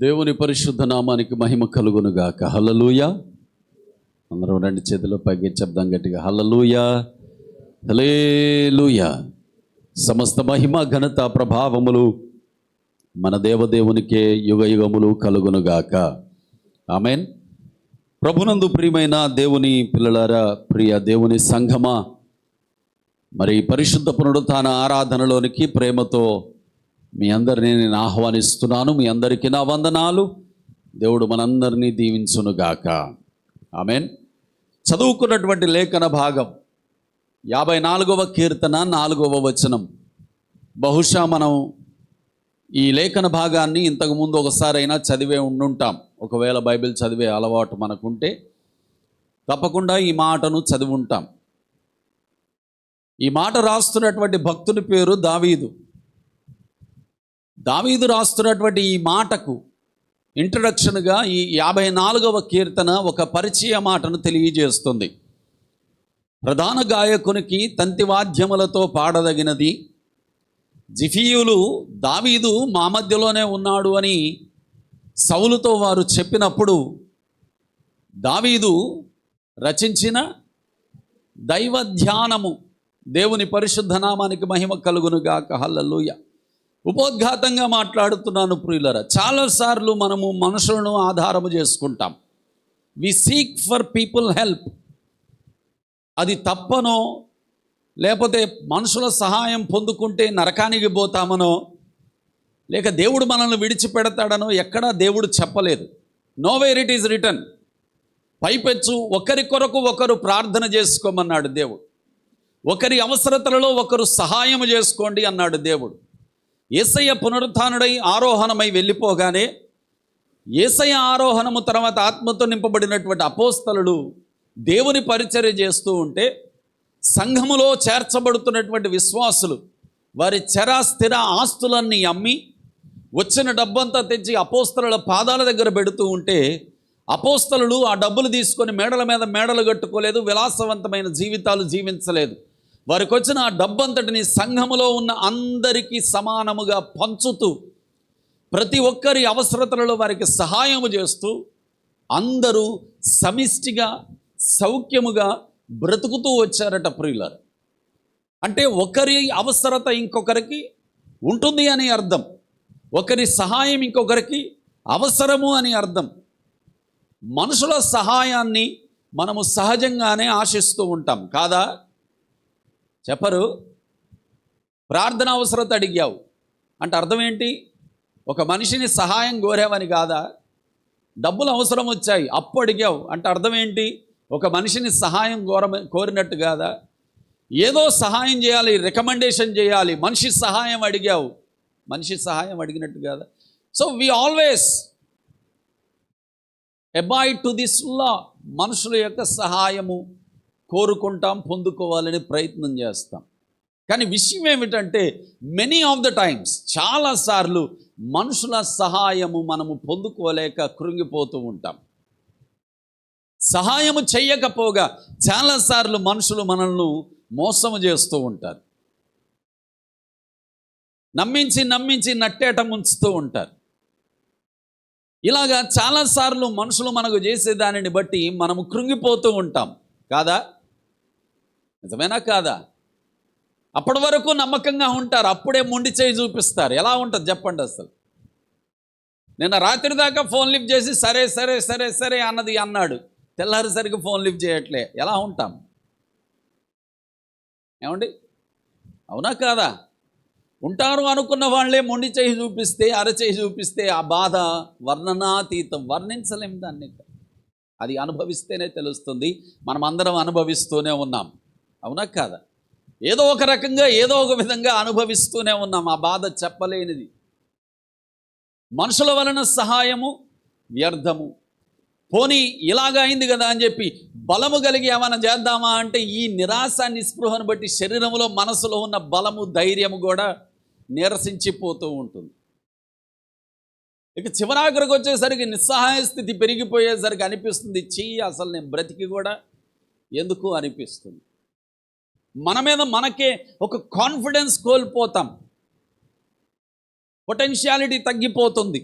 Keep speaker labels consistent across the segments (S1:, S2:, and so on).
S1: దేవుని పరిశుద్ధ నామానికి మహిమ కలుగునుగాక. హల్లెలూయా. అందరూ రెండు చేతులు పైకి చెప్దాం గట్టిగా, హల్లెలూయా, హల్లెలూయా. సమస్త మహిమ ఘనత ప్రభావములు మన దేవదేవునికే యుగ యుగములు కలుగునుగాక. ఆమెన్. ప్రభునందు ప్రియమైన దేవుని పిల్లలారా, ప్రియ దేవుని సంఘమా, మరి పరిశుద్ధ పునరుత్థాన ఆరాధనలోనికి ప్రేమతో మీ అందరినీ నేను ఆహ్వానిస్తున్నాను. మీ అందరికీ నా వందనాలు. దేవుడు మనందరినీ దీవించునుగాక. ఆమెన్. చదువుకున్నటువంటి లేఖన భాగం 54వ కీర్తన 4వ వచనం. బహుశా మనం ఈ లేఖన భాగాన్ని ఇంతకుముందు ఒకసారైనా చదివే ఉండుంటాం. ఒకవేళ బైబిల్ చదివే అలవాటు మనకుంటే తప్పకుండా ఈ మాటను చదివి ఉంటాం. ఈ మాట రాస్తున్నటువంటి భక్తుని పేరు దావీదు. దావీదు రాస్తున్నటువంటి ఈ మాటకు ఇంట్రడక్షన్గా ఈ 54వ కీర్తన ఒక పరిచయ మాటను తెలియజేస్తుంది. ప్రధాన గాయకునికి తంతివాద్యములతో పాడదగినది. జిఫీయులు దావీదు మా మధ్యలోనే ఉన్నాడు అని సౌలుతో వారు చెప్పినప్పుడు దావీదు రచించిన దైవ ధ్యానము. దేవుని పరిశుద్ధ నామానికి మహిమ కలుగునుగాక. హల్లెలూయా. ఉపోద్ఘాతంగా మాట్లాడుతున్నాను ప్రియులరా. చాలాసార్లు మనము మనుషులను ఆధారము చేసుకుంటాం. We seek for people help. అది తప్పనో, లేకపోతే మనుషుల సహాయం పొందుకుంటే నరకానికి పోతామనో, లేక దేవుడు మనల్ని విడిచిపెడతాడనో ఎక్కడా దేవుడు చెప్పలేదు. Nowhere it is return. పైపెచ్చు ఒకరి కొరకు ఒకరు ప్రార్థన చేసుకోమన్నాడు దేవుడు. ఒకరి అవసరతలలో ఒకరు సహాయం చేసుకోండి అన్నాడు దేవుడు. యేసయ్య పునరుత్థానుడై ఆరోహణమై వెళ్ళిపోగానే యేసయ్య ఆరోహణము తర్వాత ఆత్మతో నింపబడినటువంటి అపోస్తలులు దేవుని పరిచర్య చేస్తూ ఉంటే సంఘములో చేర్చబడుతున్నటువంటి విశ్వాసులు వారి స్థిర ఆస్తులన్నీ అమ్మి వచ్చిన డబ్బంతా తెచ్చి అపోస్తలుల పాదాల దగ్గర పెడుతూ ఉంటే అపోస్తలులు ఆ డబ్బులు తీసుకొని మేడల మీద మేడలు కట్టుకోలేదు, విలాసవంతమైన జీవితాలు జీవించలేదు. వారికి వచ్చిన ఆ డబ్బంతటిని సంఘములో ఉన్న అందరికీ సమానముగా పంచుతూ ప్రతి ఒక్కరి అవసరతలలో వారికి సహాయము చేస్తూ అందరూ సమిష్టిగా సౌఖ్యముగా బ్రతుకుతూ వచ్చారట ప్రియులారా. అంటే ఒకరి అవసరత ఇంకొకరికి ఉంటుంది అని అర్థం, ఒకరి సహాయం ఇంకొకరికి అవసరము అని అర్థం. మనుషుల సహాయాన్ని మనము సహజంగానే ఆశిస్తూ ఉంటాం కాదా? చెప్పరు. ప్రార్థన అవసరత అడిగావు అంటే అర్థం ఏంటి? ఒక మనిషిని సహాయం కోరావని కాదా? డబ్బులు అవసరం వచ్చాయి అప్పు అడిగావు అంటే అర్థం ఏంటి? ఒక మనిషిని సహాయం కోరినట్టు కాదా? ఏదో సహాయం చేయాలి, రికమెండేషన్ చేయాలి, మనిషి సహాయం అడిగావు, మనిషి సహాయం అడిగినట్టు కాదా? So we always abide to this law. మనుషుల యొక్క సహాయము కోరుకుంటాం, పొందుకోవాలని ప్రయత్నం చేస్తాం. కానీ విషయం ఏమిటంటే మెనీ ఆఫ్ ద టైమ్స్, చాలాసార్లు మనుషుల సహాయము మనము పొందుకోలేక కృంగిపోతూ ఉంటాం. సహాయము చెయ్యకపోగా చాలాసార్లు మనుషులు మనల్ని మోసము చేస్తూ ఉంటారు. నమ్మించి నమ్మించి నట్టేట ముంచుతూ ఉంటారు. ఇలాగా చాలాసార్లు మనుషులు మనకు చేసే దానిని బట్టి మనము కృంగిపోతూ ఉంటాం కాదా? నిజమేనా కాదా? అప్పటి వరకు నమ్మకంగా ఉంటారు, అప్పుడే మొండి చేయి చూపిస్తారు. ఎలా ఉంటుంది చెప్పండి అసలు? నిన్న రాత్రి దాకా ఫోన్ లిఫ్ట్ చేసి సరే సరే సరే సరే అన్నది అన్నాడు, తెల్లారిసరికి ఫోన్ లిఫ్ట్ చేయట్లే. ఎలా ఉంటాం? ఏమండి, అవునా కాదా? ఉంటారు అనుకున్న వాళ్ళే మొండి చేయి చూపిస్తే, అరచేయి చూపిస్తే ఆ బాధ వర్ణనాతీతం, వర్ణించలేం దాన్ని. అది అనుభవిస్తేనే తెలుస్తుంది. మనం అందరం అనుభవిస్తూనే ఉన్నాం, అవునా కాదా? ఏదో ఒక రకంగా ఏదో ఒక విధంగా అనుభవిస్తూనే ఉన్నాం. ఆ బాధ చెప్పలేనిది. మనుషుల వలన సహాయము వ్యర్థము. పోనీ ఇలాగ అయింది కదా అని చెప్పి బలము కలిగి ఏమైనా చేద్దామా అంటే ఈ నిరాశ నిస్పృహను బట్టి శరీరంలో మనసులో ఉన్న బలము ధైర్యము కూడా నీరసించిపోతూ ఉంటుంది. ఇక చివరాఖరికి వచ్చేసరికి నిస్సహాయ స్థితి పెరిగిపోయేసరికి అనిపిస్తుంది, అసలు నేను బ్రతికి కూడా ఎందుకు అనిపిస్తుంది. మన మీద మనకే ఒక కాన్ఫిడెన్స్ కోల్పోతాం, పొటెన్షియాలిటీ తగ్గిపోతుంది.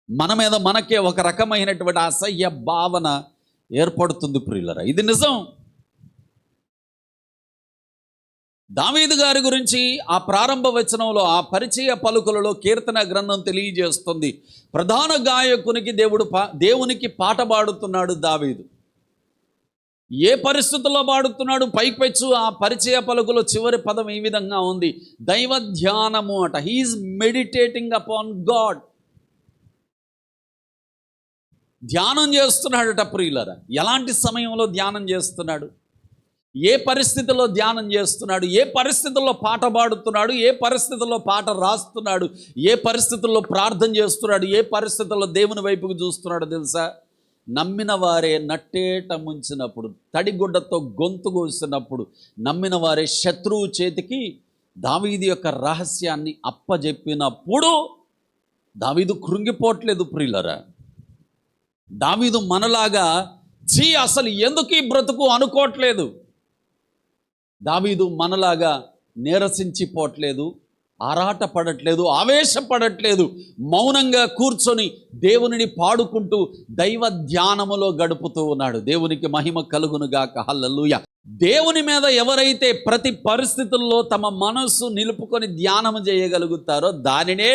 S1: మన మీద మనకే ఒక రకమైనటువంటి అసహ్య భావన ఏర్పడుతుంది ప్రియులరా. ఇది నిజం. దావీదు గారి గురించి ఆ ప్రారంభ వచనంలో, ఆ పరిచయ పలుకులలో కీర్తన గ్రంథం తెలియజేస్తుంది. ప్రధాన గాయకునికి దేవునికి పాట పాడుతున్నాడు దావీదు. ఏ పరిస్థితుల్లో పాడుతున్నాడు? పైపెచ్చు ఆ పరిచయ పలుకులో చివరి పదం ఈ విధంగా ఉంది, దైవ ధ్యానము అట. He is meditating upon God. ధ్యానం చేస్తున్నాడట ప్రియులరా. ఎలాంటి సమయంలో ధ్యానం చేస్తున్నాడు? ఏ పరిస్థితుల్లో ధ్యానం చేస్తున్నాడు? ఏ పరిస్థితుల్లో పాట పాడుతున్నాడు? ఏ పరిస్థితుల్లో పాట రాస్తున్నాడు? ఏ పరిస్థితుల్లో ప్రార్థన చేస్తున్నాడు? ఏ పరిస్థితుల్లో దేవుని వైపుకు చూస్తున్నాడు తెలుసా? నమ్మిన వారే నట్టేట ముంచినప్పుడు, తడిగుడ్డతో గొంతు కోసినప్పుడు, నమ్మిన వారే శత్రువు చేతికి దావీదు యొక్క రహస్యాన్ని అప్పజెప్పినప్పుడు దావీదు కృంగిపోవట్లేదు ప్రియులరా. దావీదు మనలాగా అసలు ఎందుకు ఈ బ్రతుకు అనుకోవట్లేదు. దావీదు మనలాగా నీరసించిపోవట్లేదు, ఆరాటపడట్లేదు, ఆవేశపడట్లేదు. మౌనంగా కూర్చొని దేవునిని పాడుకుంటూ దైవ ధ్యానములో గడుపుతూ ఉన్నాడు. దేవునికి మహిమ కలుగునుగాక. హల్లెలూయా. దేవుని మీద ఎవరైతే ప్రతి పరిస్థితుల్లో తమ మనస్సు నిలుపుకొని ధ్యానం చేయగలుగుతారో దానినే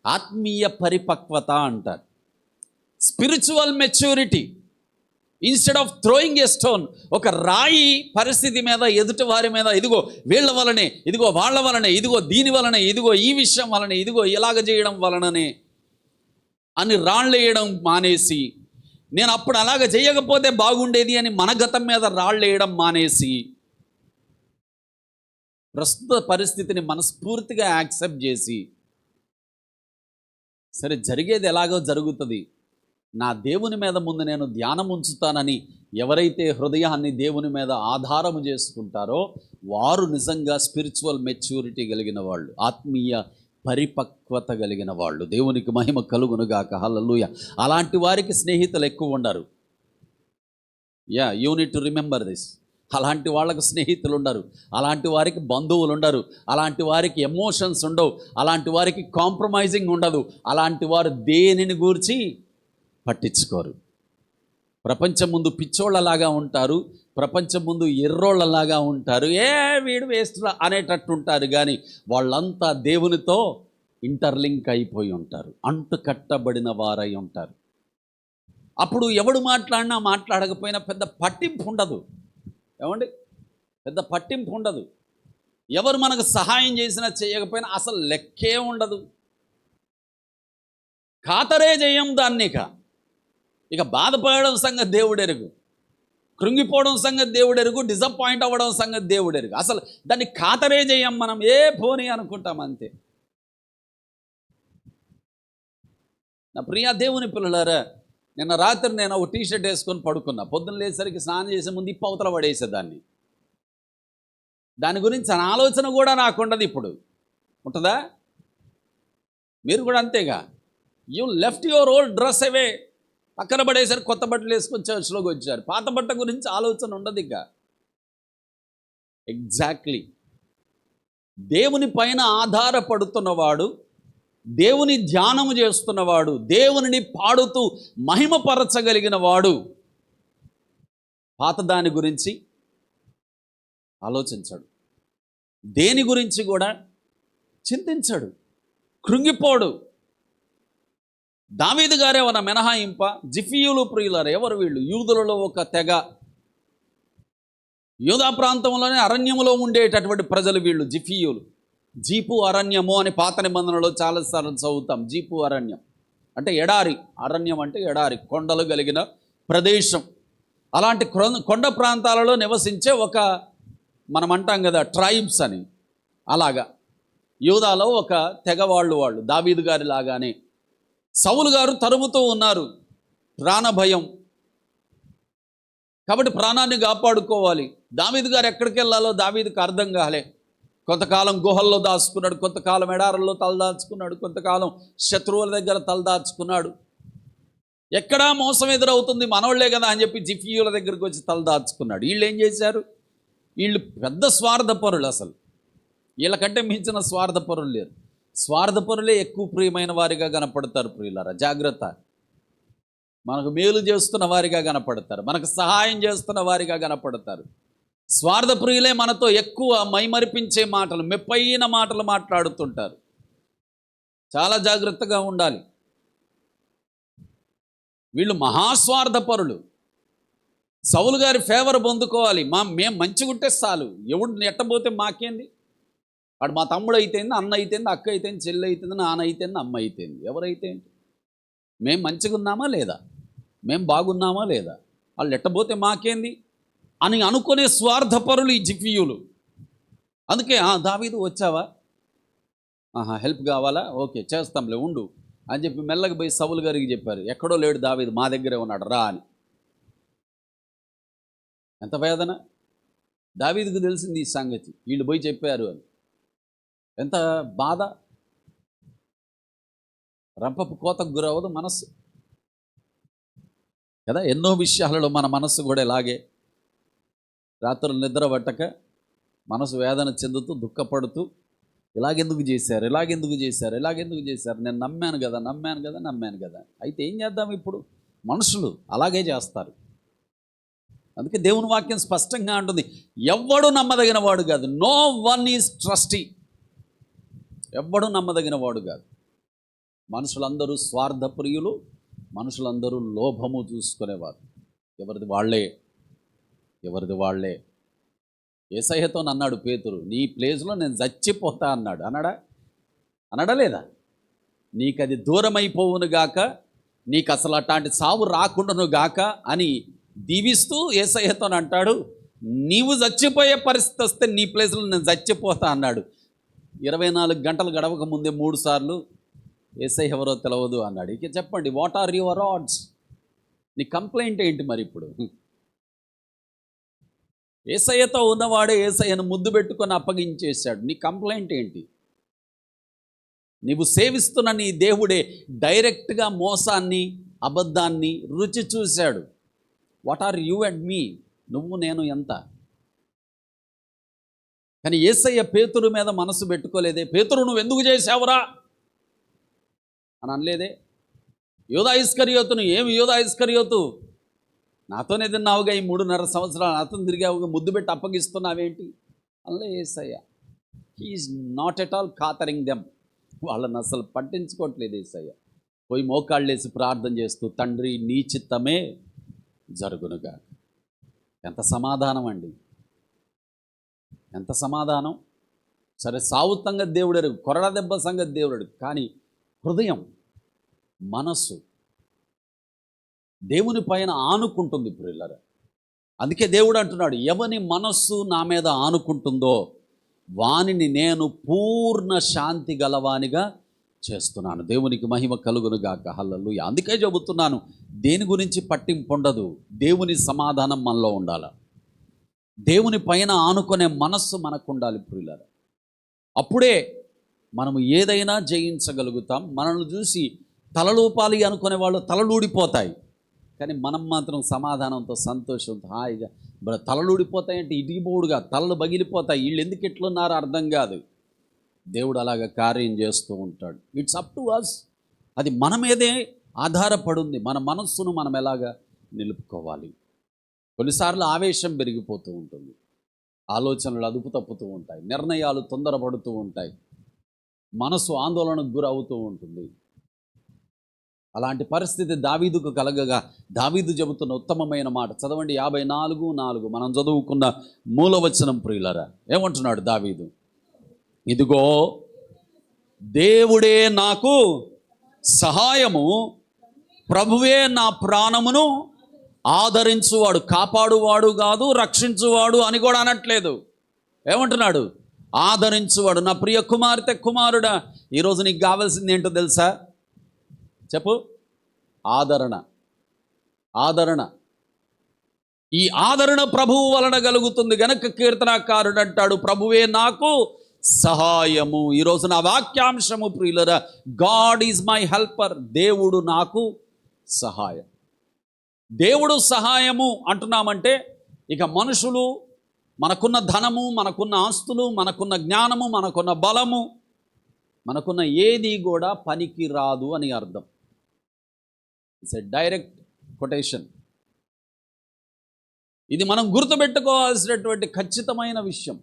S1: ఆత్మీయ పరిపక్వత అంటారు. Spiritual maturity. Instead of throwing a stone, ఒక రాయి పరిస్థితి మీద, ఎదుటి వారి మీద, ఇదిగో వీళ్ళ వలనే, ఇదిగో వాళ్ళ వలనే, ఇదిగో దీని వలనే, ఇదిగో ఈ విషయం వలనే, ఇదిగో ఇలాగ చేయడం వలననే అని రాళ్ళేయడం మానేసి, నేను అప్పుడు అలాగ చేయకపోతే బాగుండేది అని మన గతం మీద రాళ్ళేయడం మానేసి, ప్రస్తుత పరిస్థితిని మనస్ఫూర్తిగా యాక్సెప్ట్ చేసి, సరే జరిగేది ఎలాగో జరుగుతుంది, నా దేవుని మీద ముందు నేను ధ్యానం ఉంచుతానని ఎవరైతే హృదయాన్ని దేవుని మీద ఆధారము చేసుకుంటారో వారు నిజంగా స్పిరిచువల్ మెచ్యూరిటీ కలిగిన వాళ్ళు, ఆత్మీయ పరిపక్వత కలిగిన వాళ్ళు. దేవునికి మహిమ కలుగునుగాక. హల్లెలూయా. అలాంటి వారికి స్నేహితులు ఎక్కువ ఉండరు. You need to remember this. అలాంటి వాళ్ళకు స్నేహితులు ఉండరు, అలాంటి వారికి బంధువులు ఉండరు, అలాంటి వారికి ఎమోషన్స్ ఉండవు, అలాంటి వారికి కాంప్రమైజింగ్ ఉండదు. అలాంటి వారు దేనిని గూర్చి పట్టించుకోరు. ప్రపంచం ముందు పిచ్చోళ్ళలాగా ఉంటారు, ప్రపంచం ముందు ఎర్రోళ్ళలాగా ఉంటారు, వీడు వేస్ట్ అనేటట్టు ఉంటారు. కానీ వాళ్ళంతా దేవునితో ఇంటర్లింక్ అయిపోయి ఉంటారు, అంటు కట్టబడిన వారై ఉంటారు. అప్పుడు ఎవడు మాట్లాడినా మాట్లాడకపోయినా పెద్ద పట్టింపు ఉండదు. ఏమండి, పెద్ద పట్టింపు ఉండదు. ఎవరు మనకు సహాయం చేసినా చేయకపోయినా అసలు లెక్కే ఉండదు. ఖాతరే చేయం దాన్ని. ఇక బాధపడడం సంగతి దేవుడెరుగు, కృంగిపోవడం సంగతి దేవుడెరుగు, డిసప్పాయింట్ అవ్వడం సంగతి దేవుడెరుగు. అసలు దాన్ని ఖాతరే చేయం మనం. పోనీ అనుకుంటాం అంతే. నా ప్రియ దేవుని పిల్లలారా, నిన్న రాత్రి నేను ఒక టీషర్ట్ వేసుకొని పడుకున్నా. పొద్దున్న లేసరికి స్నానం చేసే ముందు అవతల పడేసేదాన్ని. దాని గురించి ఆలోచన కూడా నాకుండదు. ఇప్పుడు ఉంటుందా? మీరు కూడా అంతేగా. You left your old dress away. పక్కన పడేసరికి కొత్త బట్టలు వేసుకొని చర్చ్లోకి వచ్చారు. పాత బట్ట గురించి ఆలోచన ఉండదు ఇక. ఎగ్జాక్ట్లీ. దేవుని పైన ఆధారపడుతున్నవాడు, దేవుని ధ్యానము చేస్తున్నవాడు, దేవునిని పాడుతూ మహిమపరచగలిగిన వాడు పాత దాని గురించి ఆలోచించాడు, దేని గురించి కూడా చింతించాడు, కృంగిపోడు. దావీదు గారే ఉన్న మినహాయింప. జిఫీయులు ప్రియులారు. ఎవరు వీళ్ళు? యూదులలో ఒక తెగ. యూదా ప్రాంతంలోనే అరణ్యములో ఉండేటటువంటి ప్రజలు వీళ్ళు, జిఫీయులు. జీపు అరణ్యము అని పాత నిబంధనలో చాలాసార్లు చదువుతాం. జీపు అరణ్యం అంటే ఎడారి. అరణ్యం అంటే ఎడారి, కొండలు కలిగిన ప్రదేశం. అలాంటి కొండ ప్రాంతాలలో నివసించే ఒక, మనం అంటాం కదా ట్రైబ్స్ అని, అలాగా యూదాలో ఒక తెగ వాళ్ళు దావీదు గారి లాగానే. సౌలు గారు తరుముతూ ఉన్నారు, ప్రాణభయం కాబట్టి ప్రాణాన్ని కాపాడుకోవాలి. దావీదు గారు ఎక్కడికి వెళ్ళాలో దావీదుకు అర్థం కాలే. కొంతకాలం గుహల్లో దాచుకున్నాడు, కొంతకాలం ఎడారుల్లో తలదాచుకున్నాడు, కొంతకాలం శత్రువుల దగ్గర తలదాచుకున్నాడు. ఎక్కడా మోసం ఎదురవుతుంది, మనోళ్లే కదా అని చెప్పి జిఫీయుల దగ్గరికి వచ్చి తలదాచుకున్నాడు. వీళ్ళు ఏం చేశారు? వీళ్ళు పెద్ద స్వార్థపరులు. అసలు వీళ్ళకంటే మించిన స్వార్థపరులు లేరు. స్వార్థపరులే ఎక్కువ ప్రియమైన వారిగా కనపడతారు ప్రియులారా. జాగ్రత్త. మనకు మేలు చేస్తున్న వారిగా కనపడతారు, మనకు సహాయం చేస్తున్న వారిగా కనపడతారు. స్వార్థప్రియులే మనతో ఎక్కువ మైమరిపించే మాటలు, మెప్పైన మాటలు మాట్లాడుతుంటారు. చాలా జాగ్రత్తగా ఉండాలి. వీళ్ళు మహాస్వార్థపరులు. సౌలు గారి ఫేవర్ పొందుకోవాలి. మేము మంచిగుంటే చాలు, ఎవడు నెట్టబోతే మాకేంది, వాడు మా తమ్ముడు అయితేంది, అన్న అయితేంది, అక్క అయితేంది, చెల్లి అయితేంది, నాన్న అయితేంది, అమ్మ అయితేంది, ఎవరైతే ఏంటి, మేము మంచిగా ఉన్నామా లేదా, మేము బాగున్నామా లేదా, వాళ్ళు ఎట్టబోతే మాకేంది అని అనుకునే స్వార్థపరులు ఈ జిఫియులు. అందుకే దావీదు వచ్చావా, హెల్ప్ కావాలా, ఓకే చేస్తాంలే ఉండు అని చెప్పి మెల్లగా పోయి సౌలు గారికి చెప్పారు. ఎక్కడో లేడు దావీదు, మా దగ్గరే ఉన్నాడు రా అని. ఎంత వేదన. దావీదుకు తెలిసింది ఈ సంగతి, వీళ్ళు పోయి చెప్పారు అని. ఎంత బాధ. రంపపు కోతకు గురవదు మనస్సు కదా. ఎన్నో విషయాలలో మన మనస్సు కూడా ఇలాగే రాత్రులు నిద్ర పట్టక మనసు వేదన చెందుతూ దుఃఖపడుతూ ఇలాగెందుకు చేశారు, ఇలాగెందుకు చేశారు, ఇలాగెందుకు చేశారు, నేను నమ్మాను కదా. అయితే ఏం చేద్దాం, ఇప్పుడు మనుషులు అలాగే చేస్తారు. అందుకే దేవుని వాక్యం స్పష్టంగా అంటుంది, ఎవ్వడు నమ్మదగిన వాడు కాదు. No one is trusty. ఎవ్వడు నమ్మదగిన వాడు కాదు. మనుషులందరూ స్వార్థప్రియులు, మనుషులందరూ లోభము చూసుకునేవారు. ఎవరిది వాళ్ళే. యేసయ్యతో అన్నాడు పేతురు, నీ ప్లేస్లో నేను చచ్చిపోతా అన్నాడు. అన్నాడా లేదా? నీకు అది దూరమైపోవును గాక, నీకు అసలు అట్లాంటి సావు రాకుండాను గాక అని దీవిస్తూ యేసయ్యతో అంటాడు, నీవు చచ్చిపోయే పరిస్థితి వస్తే నీ ప్లేస్లో నేను చచ్చిపోతా అన్నాడు. 24 గంటలు గడవక ముందే 3 సార్లు యేసయ్య ఎవరో తెలవదు అన్నాడు. ఇక చెప్పండి, వాట్ ఆర్ యువర్ ఆడ్స్? నీ కంప్లైంట్ ఏంటి మరి ఇప్పుడు? యేసయ్యతో ఉన్నవాడే యేసయ్యను ముద్దు పెట్టుకొని అప్పగించేశాడు. నీ కంప్లైంట్ ఏంటి? నీవు సేవిస్తున్న నీ దేవుడే డైరెక్ట్గా మోసాన్ని, అబద్ధాన్ని రుచి చూశాడు. వాట్ ఆర్ యూ అండ్ మీ? నువ్వు నేను ఎంత? కానీ యేసయ్య పేతురు మీద మనసు పెట్టుకోలేదే. పేతురు నువ్వు ఎందుకు చేశావురా అని అనలేదే. యూదా ఇస్కరియోతును, ఏమి యూదా ఇస్కరియోతు, నాతోనే తిన్నావుగా ఈ 3.5 సంవత్సరాలు, నాతో తిరిగావుగా, ముద్దు పెట్టి అప్పగిస్తున్నావేంటి అనలే Yesayya. He's not at all caring them. వాళ్ళని అసలు పట్టించుకోవట్లేదు యేసయ్య. పోయి మోకాళ్ళేసి ప్రార్థన చేస్తూ, తండ్రి నీ చిత్తమే జరుగునుగా. ఎంత సమాధానం అండి, ఎంత సమాధానం. సరే, సావు సంగతి దేవుడు, కొరడ దెబ్బ సంగతి దేవుడు, కానీ హృదయం, మనస్సు దేవుని పైన ఆనుకుంటుంది ప్రియులారా. అందుకే దేవుడు అంటున్నాడు, ఎవని మనస్సు నా మీద ఆనుకుంటుందో వానిని నేను పూర్ణ శాంతి గలవానిగా చేస్తున్నాను. దేవునికి మహిమ కలుగునుగాక. హల్లెలూయా. అందుకే చెబుతున్నాను, దేని గురించి పట్టింపు ఉండదు, దేవుని సమాధానం మనలో ఉండాలి. దేవుని పైన ఆనుకునే మనస్సు మనకు ఉండాలి ప్రియులారా. అప్పుడే మనము ఏదైనా జయించగలుగుతాం. మనల్ని చూసి తలలూపాలి అనుకునే వాళ్ళు తలలూడిపోతాయి, కానీ మనం మాత్రం సమాధానంతో, సంతోషంతో, హాయిగా తలలూడిపోతాయంటే ఇటుకిపోవుడుగా తలలు పగిలిపోతాయి. వీళ్ళు ఎందుకు ఎట్లున్నారో అర్థం కాదు. దేవుడు అలాగ కార్యం చేస్తూ ఉంటాడు. It's up to us. అది మన మీదే ఆధారపడింది. మన మనస్సును మనం ఎలాగా నిలుపుకోవాలి. కొన్నిసార్లు ఆవేశం పెరిగిపోతూ ఉంటుంది, ఆలోచనలు అదుపు తప్పుతూ ఉంటాయి, నిర్ణయాలు తొందరపడుతూ ఉంటాయి, మనసు ఆందోళనకు గురవుతూ ఉంటుంది. అలాంటి పరిస్థితి దావీదుకు కలగగా దావీదు చెబుతున్న ఉత్తమమైన మాట చదవండి. 54:4 మనం చదువుకున్న మూలవచనం ప్రియులరా. ఏమంటున్నాడు దావీదు? ఇదిగో దేవుడే నాకు సహాయము, ప్రభువే నా ప్రాణమును ఆదరించువాడు. కాపాడువాడు కాదు, రక్షించువాడు అని కూడా అనట్లేదు. ఏమంటున్నాడు? ఆదరించువాడు. నా ప్రియ కుమార్తె, కుమారుడా, ఈరోజు నీకు కావాల్సింది ఏంటో తెలుసా? చెప్పు. ఆదరణ. ఆదరణ. ఈ ఆదరణ ప్రభువు వలన కలుగుతుంది గనక కీర్తనకారుడు అంటాడు, ప్రభువే నాకు సహాయము. ఈరోజు నా వాక్యాంశము ప్రియులరా, గాడ్ ఈజ్ మై హెల్పర్. దేవుడు నాకు సహాయం. దేవుడు సహాయము అంటున్నామంటే ఇక మనుషులు, మనకున్న ధనము, మనకున్న ఆస్తులు, మనకున్న జ్ఞానము, మనకున్న బలము, మనకున్న ఏది కూడా పనికి రాదు అని అర్థం. It's a direct quotation. ఇది మనం గుర్తుపెట్టుకోవాల్సినటువంటి ఖచ్చితమైన విషయం.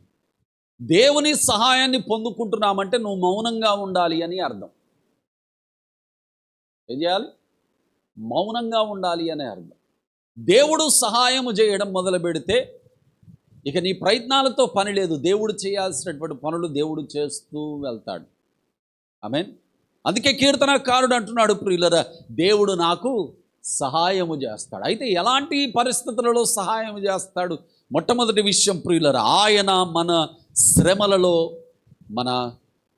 S1: దేవుని సహాయాన్ని పొందుకుంటున్నామంటే నువ్వు మౌనంగా ఉండాలి అని అర్థం. ఏం చేయాలి? మౌనంగా ఉండాలి అనే అర్థం. దేవుడు సహాయము చేయడం మొదలు పెడితే ఇక నీ ప్రయత్నాలతో పని లేదు. దేవుడు చేయాల్సినటువంటి పనులు దేవుడు చేస్తూ వెళ్తాడు. ఆమేన్. అందుకే కీర్తనకారుడు అంటున్నాడు, ప్రియులరా, దేవుడు నాకు సహాయము చేస్తాడు. అయితే ఎలాంటి పరిస్థితులలో సహాయం చేస్తాడు? మొట్టమొదటి విషయం ప్రియులరా, ఆయన మన శ్రమలలో, మన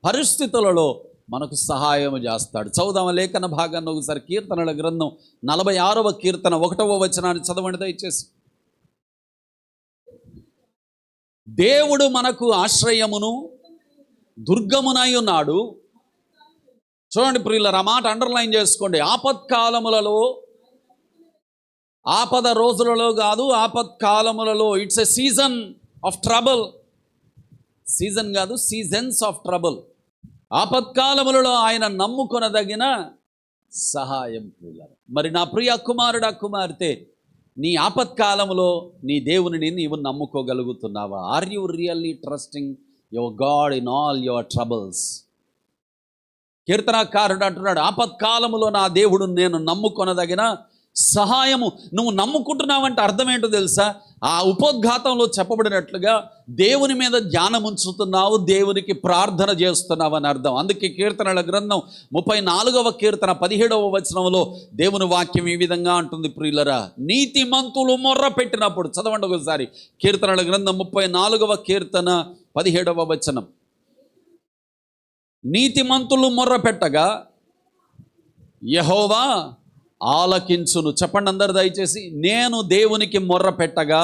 S1: పరిస్థితులలో మనకు సహాయం చేస్తాడు. చదువుదామ లేఖన భాగాన్ని ఒకసారి. కీర్తనల గ్రంథం 46వ కీర్తన 1వ వచనాన్ని చదవండి దయచేసి. దేవుడు మనకు ఆశ్రయమును దుర్గమునై ఉన్నాడు. చూడండి ప్రియులారా, ఆ మాట అండర్లైన్ చేసుకోండి. ఆపత్కాలములలో, ఆపద రోజులలో కాదు, ఆపత్కాలములలో. It's a season of trouble. Season కాదు, సీజన్స్ ఆఫ్ ట్రబుల్. ఆపత్కాలములలో ఆయన నమ్ముకొనదగిన సహాయం. ప్రియులారా, మరి నా ప్రియ కుమారుడా, కుమార్తె, నీ ఆపత్కాలములో నీ దేవునిని నీవు నమ్ముకోగలుగుతున్నావా? Are you really trusting your God in all your troubles? కీర్తనకారుడు అంటున్నాడు, ఆపత్కాలములో నా దేవుడు నేను నమ్ముకొనదగిన సహాయము. నువ్వు నమ్ముకుంటున్నావంటే అర్థం ఏంటో తెలుసా? ఆ ఉపోద్ఘాతంలో చెప్పబడినట్లుగా దేవుని మీద ధ్యానం ఉంచుతున్నావు, దేవునికి ప్రార్థన చేస్తున్నావు అని అర్థం. అందుకే కీర్తనల గ్రంథం 34వ కీర్తన 17వ వచనంలో దేవుని వాక్యం ఈ విధంగా అంటుంది, ప్రియులరా, నీతిమంతులు మొర్ర పెట్టినప్పుడు. చదవండి ఒకసారి. కీర్తనల గ్రంథం 34వ కీర్తన 17వ వచనం. నీతిమంతులు మొర్ర పెట్టగా యెహోవా ఆలకించును. చెప్పండి అందరు దయచేసి. నేను దేవునికి మొర్ర పెట్టగా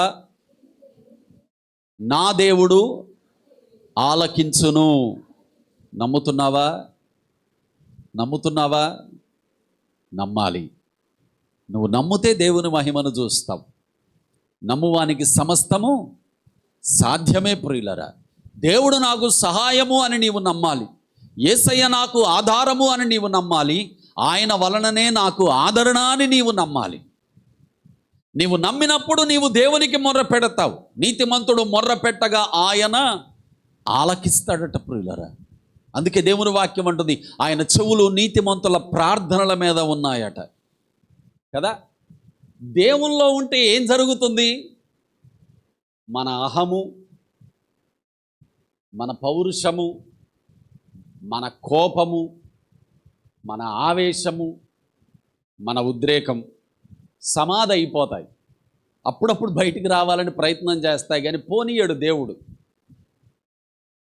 S1: నా దేవుడు ఆలకించును. నమ్ముతున్నావా? నమ్ముతున్నావా? నమ్మాలి. నువ్వు నమ్మితే దేవుని మహిమను చూస్తావు. నమ్మువానికి సమస్తము సాధ్యమే. ప్రియులరా, దేవుడు నాకు సహాయము అని నీవు నమ్మాలి. యేసయ్య నాకు ఆధారము అని నీవు నమ్మాలి. ఆయన వలననే నాకు ఆదరణ అని నీవు నమ్మాలి. నీవు నమ్మినప్పుడు నీవు దేవునికి మొర్ర పెడతావు. నీతిమంతుడు మొర్ర పెట్టగా ఆయన ఆలకిస్తాడట ప్రియులరా. అందుకే దేవుని వాక్యం అంటుంది, ఆయన చెవులు నీతిమంతుల ప్రార్థనల మీద ఉన్నాయట కదా. దేవుల్లో ఉంటే ఏం జరుగుతుంది? మన అహము, మన పౌరుషము, మన కోపము, మన ఆవేశము, మన ఉద్రేకం సమాధి అయిపోతాయి. అప్పుడప్పుడు బయటికి రావాలని ప్రయత్నం చేస్తాయి, కానీ పోనీయడు దేవుడు.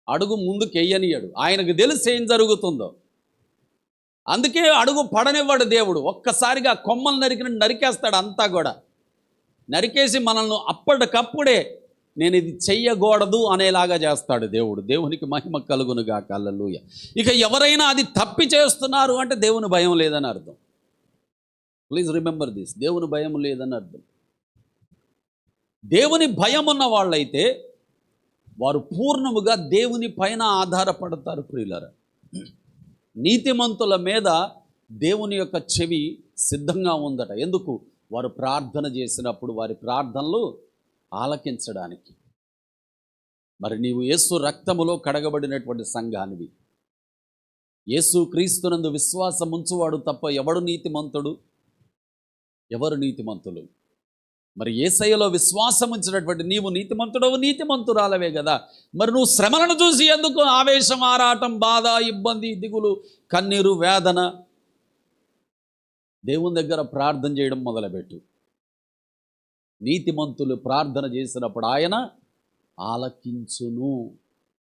S1: అడుగు ముందుకు వెయ్యనియడు. ఆయనకు తెలిసి ఏం జరుగుతుందో. అందుకే అడుగు పడనివ్వడు దేవుడు. ఒక్కసారిగా కొమ్మలు నరికేస్తాడు అంతా కూడా. నరికేసి మనల్ని అప్పటికప్పుడే నేను ఇది చెయ్యకూడదు అనేలాగా చేస్తాడు దేవుడు. దేవునికి మహిమ కలుగునుగా. హల్లెలూయా. ఇక ఎవరైనా అది తప్పి చేస్తున్నారు అంటే దేవుని భయం లేదని అర్థం. Please remember this. దేవుని భయం లేదని అర్థం. దేవుని భయం ఉన్న వాళ్ళైతే వారు పూర్ణముగా దేవుని పైన ఆధారపడతారు ప్రియులారా. నీతిమంతుల మీద దేవుని యొక్క చెవి సిద్ధంగా ఉందట. ఎందుకు? వారు ప్రార్థన చేసినప్పుడు వారి ప్రార్థనలు ఆలకించడానికి. మరి నీవు యేసు రక్తములో కడగబడినటువంటి సంఘానివి. యేసు క్రీస్తునందు విశ్వాసం ఉంచువాడు తప్ప ఎవడు నీతిమంతుడు? ఎవరు నీతిమంతులు? మరి యేసయ్యలో విశ్వాసం ఉంచినటువంటి నీవు నీతిమంతుడవు, నీతిమంతురాలవే కదా. మరి నువ్వు శ్రమలను చూసి ఎందుకు ఆవేశం, ఆరాటం, బాధ, ఇబ్బంది, దిగులు, కన్నీరు, వేదన? దేవుని దగ్గర ప్రార్థన చేయడం మొదలుపెట్టు. నీతిమంతులు ప్రార్థన చేసినప్పుడు ఆయన ఆలకించును.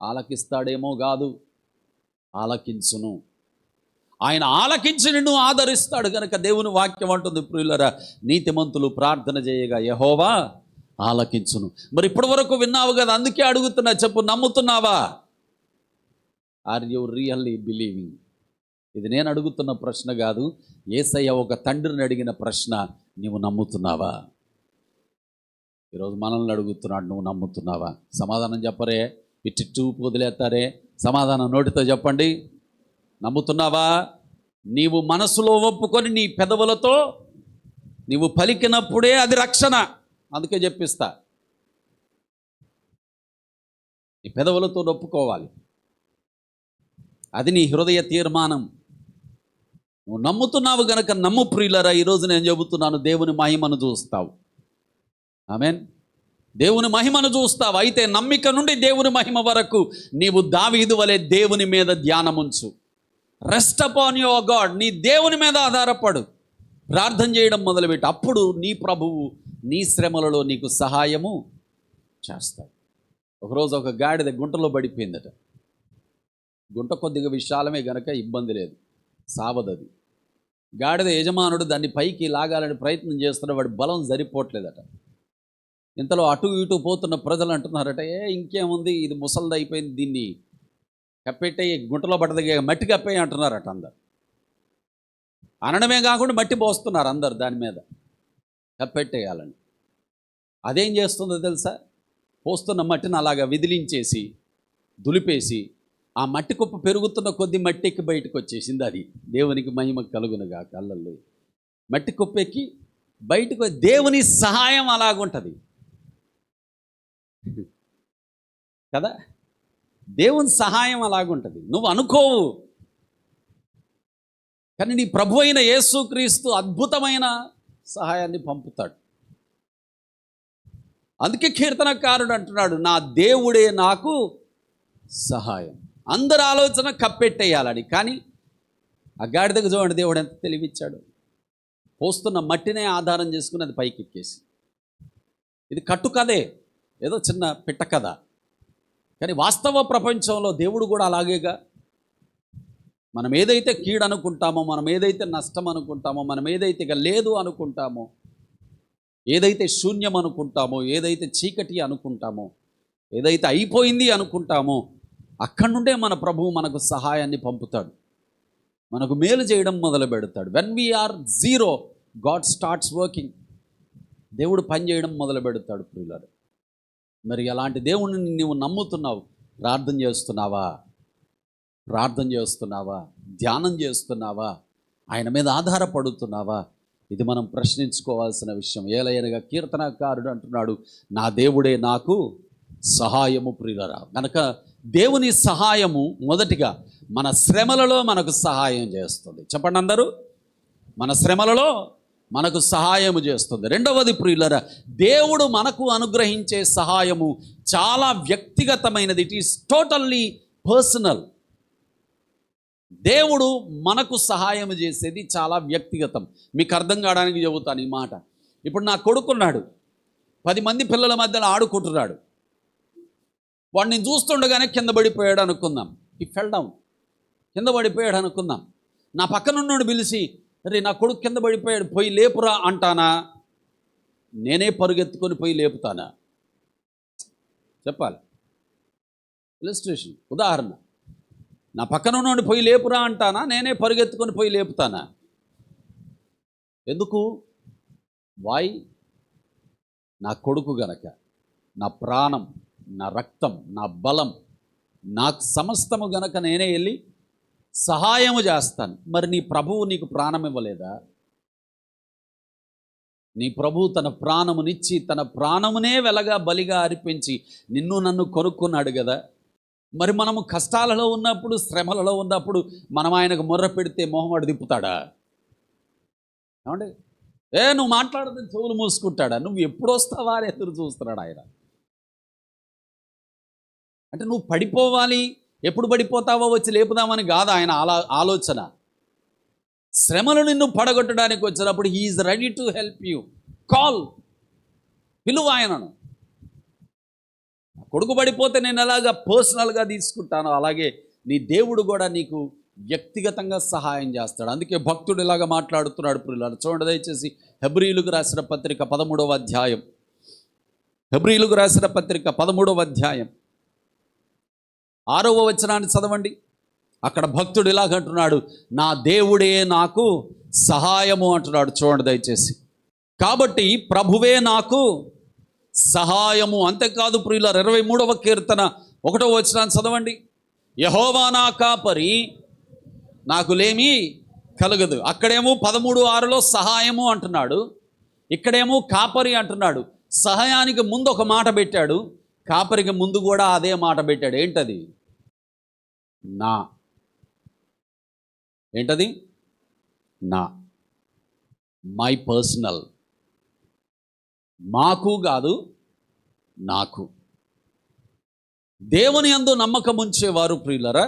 S1: ఆలకిస్తాడేమో కాదు, ఆలకించును. ఆయన ఆలకించి నిన్ను ఆదరిస్తాడు కనుక దేవుని వాక్యం అంటుంది ప్రియులరా, నీతిమంతులు ప్రార్థన చేయగా యెహోవా ఆలకించును. మరి ఇప్పటి వరకు విన్నావు కదా, అందుకే అడుగుతున్నా, చెప్పు, నమ్ముతున్నావా? Are you really believing? ఇది నేను అడుగుతున్న ప్రశ్న కాదు, యేసయ్య ఒక తండ్రిని అడిగిన ప్రశ్న. నీవు నమ్ముతున్నావా? ఈరోజు మనల్ని అడుగుతున్నాడు, నువ్వు నమ్ముతున్నావా? సమాధానం చెప్పరే, ఇట్టి వదిలేస్తారే. సమాధానం నోటితో చెప్పండి. నమ్ముతున్నావా? నీవు మనసులో ఒప్పుకొని నీ పెదవులతో నీవు పలికినప్పుడే అది రక్షణ. అందుకే చెప్పిస్తా, నీ పెదవులతో ఒప్పుకోవాలి. అది నీ హృదయ తీర్మానం. నువ్వు నమ్ముతున్నావు గనక నమ్ము ప్రియులరా. ఈరోజు నేను చెబుతున్నాను, దేవుని మహిమను చూస్తావు. ఆమేన్. దేవుని మహిమను చూస్తావు. అయితే నమ్మిక నుండి దేవుని మహిమ వరకు నీవు దావీదు వలె దేవుని మీద ధ్యానముంచు. Rest upon your God. నీ దేవుని మీద ఆధారపడు. ప్రార్థన చేయడం మొదలుపెట్టు. అప్పుడు నీ ప్రభువు నీ శ్రమలలో నీకు సహాయము చేస్తాడు. ఒకరోజు ఒక గాడిద గుంటలో పడిపోయిందట. గుంట కొద్దిగా విశాలమే గనక ఇబ్బంది లేదు, సావదది. గాడిద యజమానుడు దాన్ని పైకి లాగాలని ప్రయత్నం చేస్తున్న వాడి బలం సరిపోవట్లేదట. ఇంతలో అటు ఇటు పోతున్న ప్రజలు అంటున్నారట, ఇంకేముంది, ఇది ముసలిది అయిపోయింది, దీన్ని కప్పెట్టే, గుంటలో పడ్డది, మట్టి కప్పేయి అంటున్నారట అందరు. అనడమే కాకుండా మట్టి పోస్తున్నారు అందరు దాని మీద కప్పెట్టేయాలని. అదేం చేస్తుందో తెలుసా? పోస్తున్న మట్టిని అలాగా విదిలించేసి దులిపేసి ఆ మట్టి కుప్ప పెరుగుతున్న కొద్ది మట్టి ఎక్కి బయటకు వచ్చేసింది. అది దేవునికి మహిమ కలుగునుగా. కళ్ళల్లో మట్టి కుప్ప ఎక్కి బయటకు, దేవుని సహాయం అలాగుంటుంది కదా. దేవుని సహాయం అలాగుంటుంది. నువ్వు అనుకోవు, కానీ నీ ప్రభు అయిన యేసుక్రీస్తు అద్భుతమైన సహాయాన్ని పంపుతాడు. అందుకే కీర్తనకారుడు అంటున్నాడు, నా దేవుడే నాకు సహాయం. అందరి ఆలోచన కప్పెట్టేయాలని, కానీ ఆ గాడిదకు చూడండి దేవుడు ఎంత తెలివిచ్చాడు. పోస్తున్న మట్టినే ఆధారం చేసుకుని అది పైకి ఎక్కేసి. ఇది కట్టు కథే, ఏదో చిన్న పిట్ట కథ, కానీ వాస్తవ ప్రపంచంలో దేవుడు కూడా అలాగేగా. మనం ఏదైతే కీడు అనుకుంటామో, మనం ఏదైతే నష్టం అనుకుంటామో, మనం ఏదైతే ఇక లేదు అనుకుంటామో, ఏదైతే శూన్యం అనుకుంటామో, ఏదైతే చీకటి అనుకుంటామో, ఏదైతే అయిపోయింది అనుకుంటామో, అక్కడి నుండే మన ప్రభువు మనకు సహాయాన్ని పంపుతాడు, మనకు మేలు చేయడం మొదలు పెడతాడు. When we are zero, God starts working. దేవుడు పని చేయడం మొదలు పెడతాడు ప్రియులారు. మరి అలాంటి దేవుడిని నువ్వు నమ్ముతున్నావు. ప్రార్థన చేస్తున్నావా? ప్రార్థన చేస్తున్నావా? ధ్యానం చేస్తున్నావా? ఆయన మీద ఆధారపడుతున్నావా? ఇది మనం ప్రశ్నించుకోవాల్సిన విషయం. ఏలయనగా కీర్తనకారుడు అంటున్నాడు, నా దేవుడే నాకు సహాయము. ప్రియులరా, కనుక దేవుని సహాయము మొదటిగా మన శ్రమలలో మనకు సహాయం చేస్తుంది. చెప్పండి అందరూ, మన శ్రమలలో మనకు సహాయము చేస్తుంది. రెండవది ప్రియులరా, దేవుడు మనకు అనుగ్రహించే సహాయము చాలా వ్యక్తిగతమైనది. It is totally personal. దేవుడు మనకు సహాయం చేసేది చాలా వ్యక్తిగతం. మీకు అర్థం కావడానికి చెబుతాను ఈ మాట. ఇప్పుడు నా కొడుకున్నాడు, 10 మంది పిల్లల మధ్యలో ఆడుకుంటున్నాడు. వాడిని చూస్తుండగానే కింద పడిపోయాడు అనుకుందాం. ఈ ఫెల్ డౌన్, కింద పడిపోయాడు అనుకుందాం. నా పక్కనున్నోడు పిలిచి, అరే నా కొడుకు కింద పడిపోయాడు, పోయి లేపురా అంటానా? నేనే పరుగెత్తుకొని పోయి లేపుతానా? చెప్పాలి. ఇలస్ట్రేషన్, ఉదాహరణ. నా పక్కన ఉన్నోడిని పోయి లేపురా అంటానా? నేనే పరుగెత్తుకొని పోయి లేపుతానా? ఎందుకు? వాయ్, నా కొడుకు గనక, నా ప్రాణం, నా రక్తం, నా బలం, నాకు సమస్తము గనక నేనే వెళ్ళి సహాయము చేస్తాను. మరి నీ ప్రభువు నీకు ప్రాణం ఇవ్వలేదా? నీ ప్రభువు తన ప్రాణమునిచ్చి, తన ప్రాణమునే వెలగా బలిగా అర్పించి నిన్ను నన్ను కొనుక్కున్నాడు కదా. మరి మనము కష్టాలలో ఉన్నప్పుడు, శ్రమలలో ఉన్నప్పుడు మనం ఆయనకు మొర్ర పెడితే మొహమాడు తిప్పుతాడా? ఏమండి, నువ్వు మాట్లాడదని చెవులు మూసుకుంటాడా? నువ్వు ఎప్పుడు వస్తావా అని ఎదురు చూస్తున్నాడు ఆయన. అంటే నువ్వు పడిపోవాలి, ఎప్పుడు పడిపోతావో వచ్చి లేపుదామని కాదు ఆయన ఆలోచన. శ్రమలు నిన్ను పడగొట్టడానికి వచ్చినప్పుడు he is ready to help you. Call, పిలువు ఆయనను. కొడుకు పడిపోతే నేను ఎలాగా పర్సనల్గా తీసుకుంటానో, అలాగే నీ దేవుడు కూడా నీకు వ్యక్తిగతంగా సహాయం చేస్తాడు. అందుకే భక్తుడు ఇలాగా మాట్లాడుతున్నాడు ప్రియులారా. చూడండి దయచేసి హెబ్రీయులకు రాసిన పత్రిక 13వ అధ్యాయం. హెబ్రీయులకు రాసిన పత్రిక 13వ అధ్యాయం 6వ వచనాన్ని చదవండి. అక్కడ భక్తుడు ఇలాగంటున్నాడు, నా దేవుడే నాకు సహాయము అంటున్నాడు. చూడండి దయచేసి. కాబట్టి ప్రభువే నాకు సహాయము. అంతేకాదు ప్రియులారా, 23వ కీర్తన 1వ వచనాన్ని చదవండి. యెహోవా నా కాపరి, నాకు లేమి కలగదు. అక్కడేమో 13:6లో సహాయము అంటున్నాడు, ఇక్కడేమో కాపరి అంటున్నాడు. సహాయానికి ముందు ఒక మాట పెట్టాడు, కాపరికి ముందు కూడా అదే మాట పెట్టాడు. ఏంటది? నా. ఏంటది? నా. My personal. మాకు కాదు, నాకు. దేవుని యందు నమ్మకం ఉంచేవారు ప్రియులరా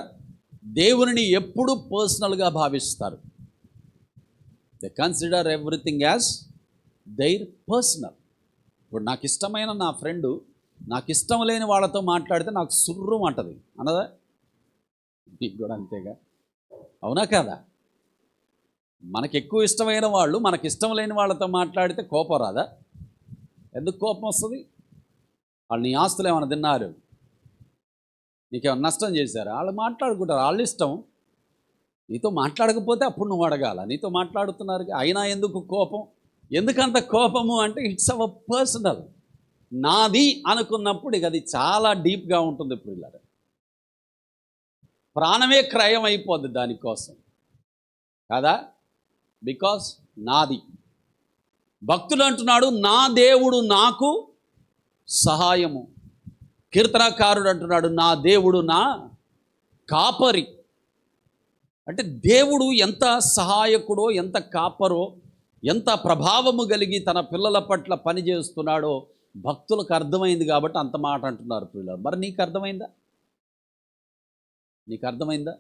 S1: దేవునిని ఎప్పుడు పర్సనల్గా భావిస్తారు. They consider everything as their personal. ఇప్పుడు నాకు ఇష్టమైన నా ఫ్రెండు నాకు ఇష్టం లేని వాళ్ళతో మాట్లాడితే నాకు సుర్రం అంటది అన్నదా? మీకు కూడా అంతేగా, అవునా కాదా? మనకి ఎక్కువ ఇష్టమైన వాళ్ళు మనకి ఇష్టం లేని వాళ్ళతో మాట్లాడితే కోపం రాదా? ఎందుకు కోపం వస్తుంది? వాళ్ళు నీ ఆస్తులు ఏమైనా తిన్నారు, నీకేమైనా నష్టం చేశారు, వాళ్ళు మాట్లాడుకుంటారు, వాళ్ళ ఇష్టం. నీతో మాట్లాడకపోతే అప్పుడు నువ్వు అడగాల. నీతో మాట్లాడుతున్నారు అయినా ఎందుకు కోపం? ఎందుకంత కోపము అంటే ఇట్స్ అవర్ పర్సనల్, నాది అనుకున్నప్పుడు ఇక అది చాలా డీప్గా ఉంటుంది. ఇప్పుడు ఇలా ప్రాణమే క్రయం అయిపోద్ది దానికోసం కదా, బికాస్ నాది. భక్తుడు అంటున్నాడు, నా దేవుడు నాకు సహాయము. కీర్తనకారుడు అంటున్నాడు, నా దేవుడు నా కాపరి. అంటే దేవుడు ఎంత సహాయకుడో, ఎంత కాపరో, ఎంత ప్రభావము కలిగి తన పిల్లల పట్ల పనిచేస్తున్నాడో భక్తులకు అర్థమైంది కాబట్టి అంత మాట అంటున్నారు పిల్లలు. మరి నీకు అర్థమైందా? నీకు అర్థమైందా?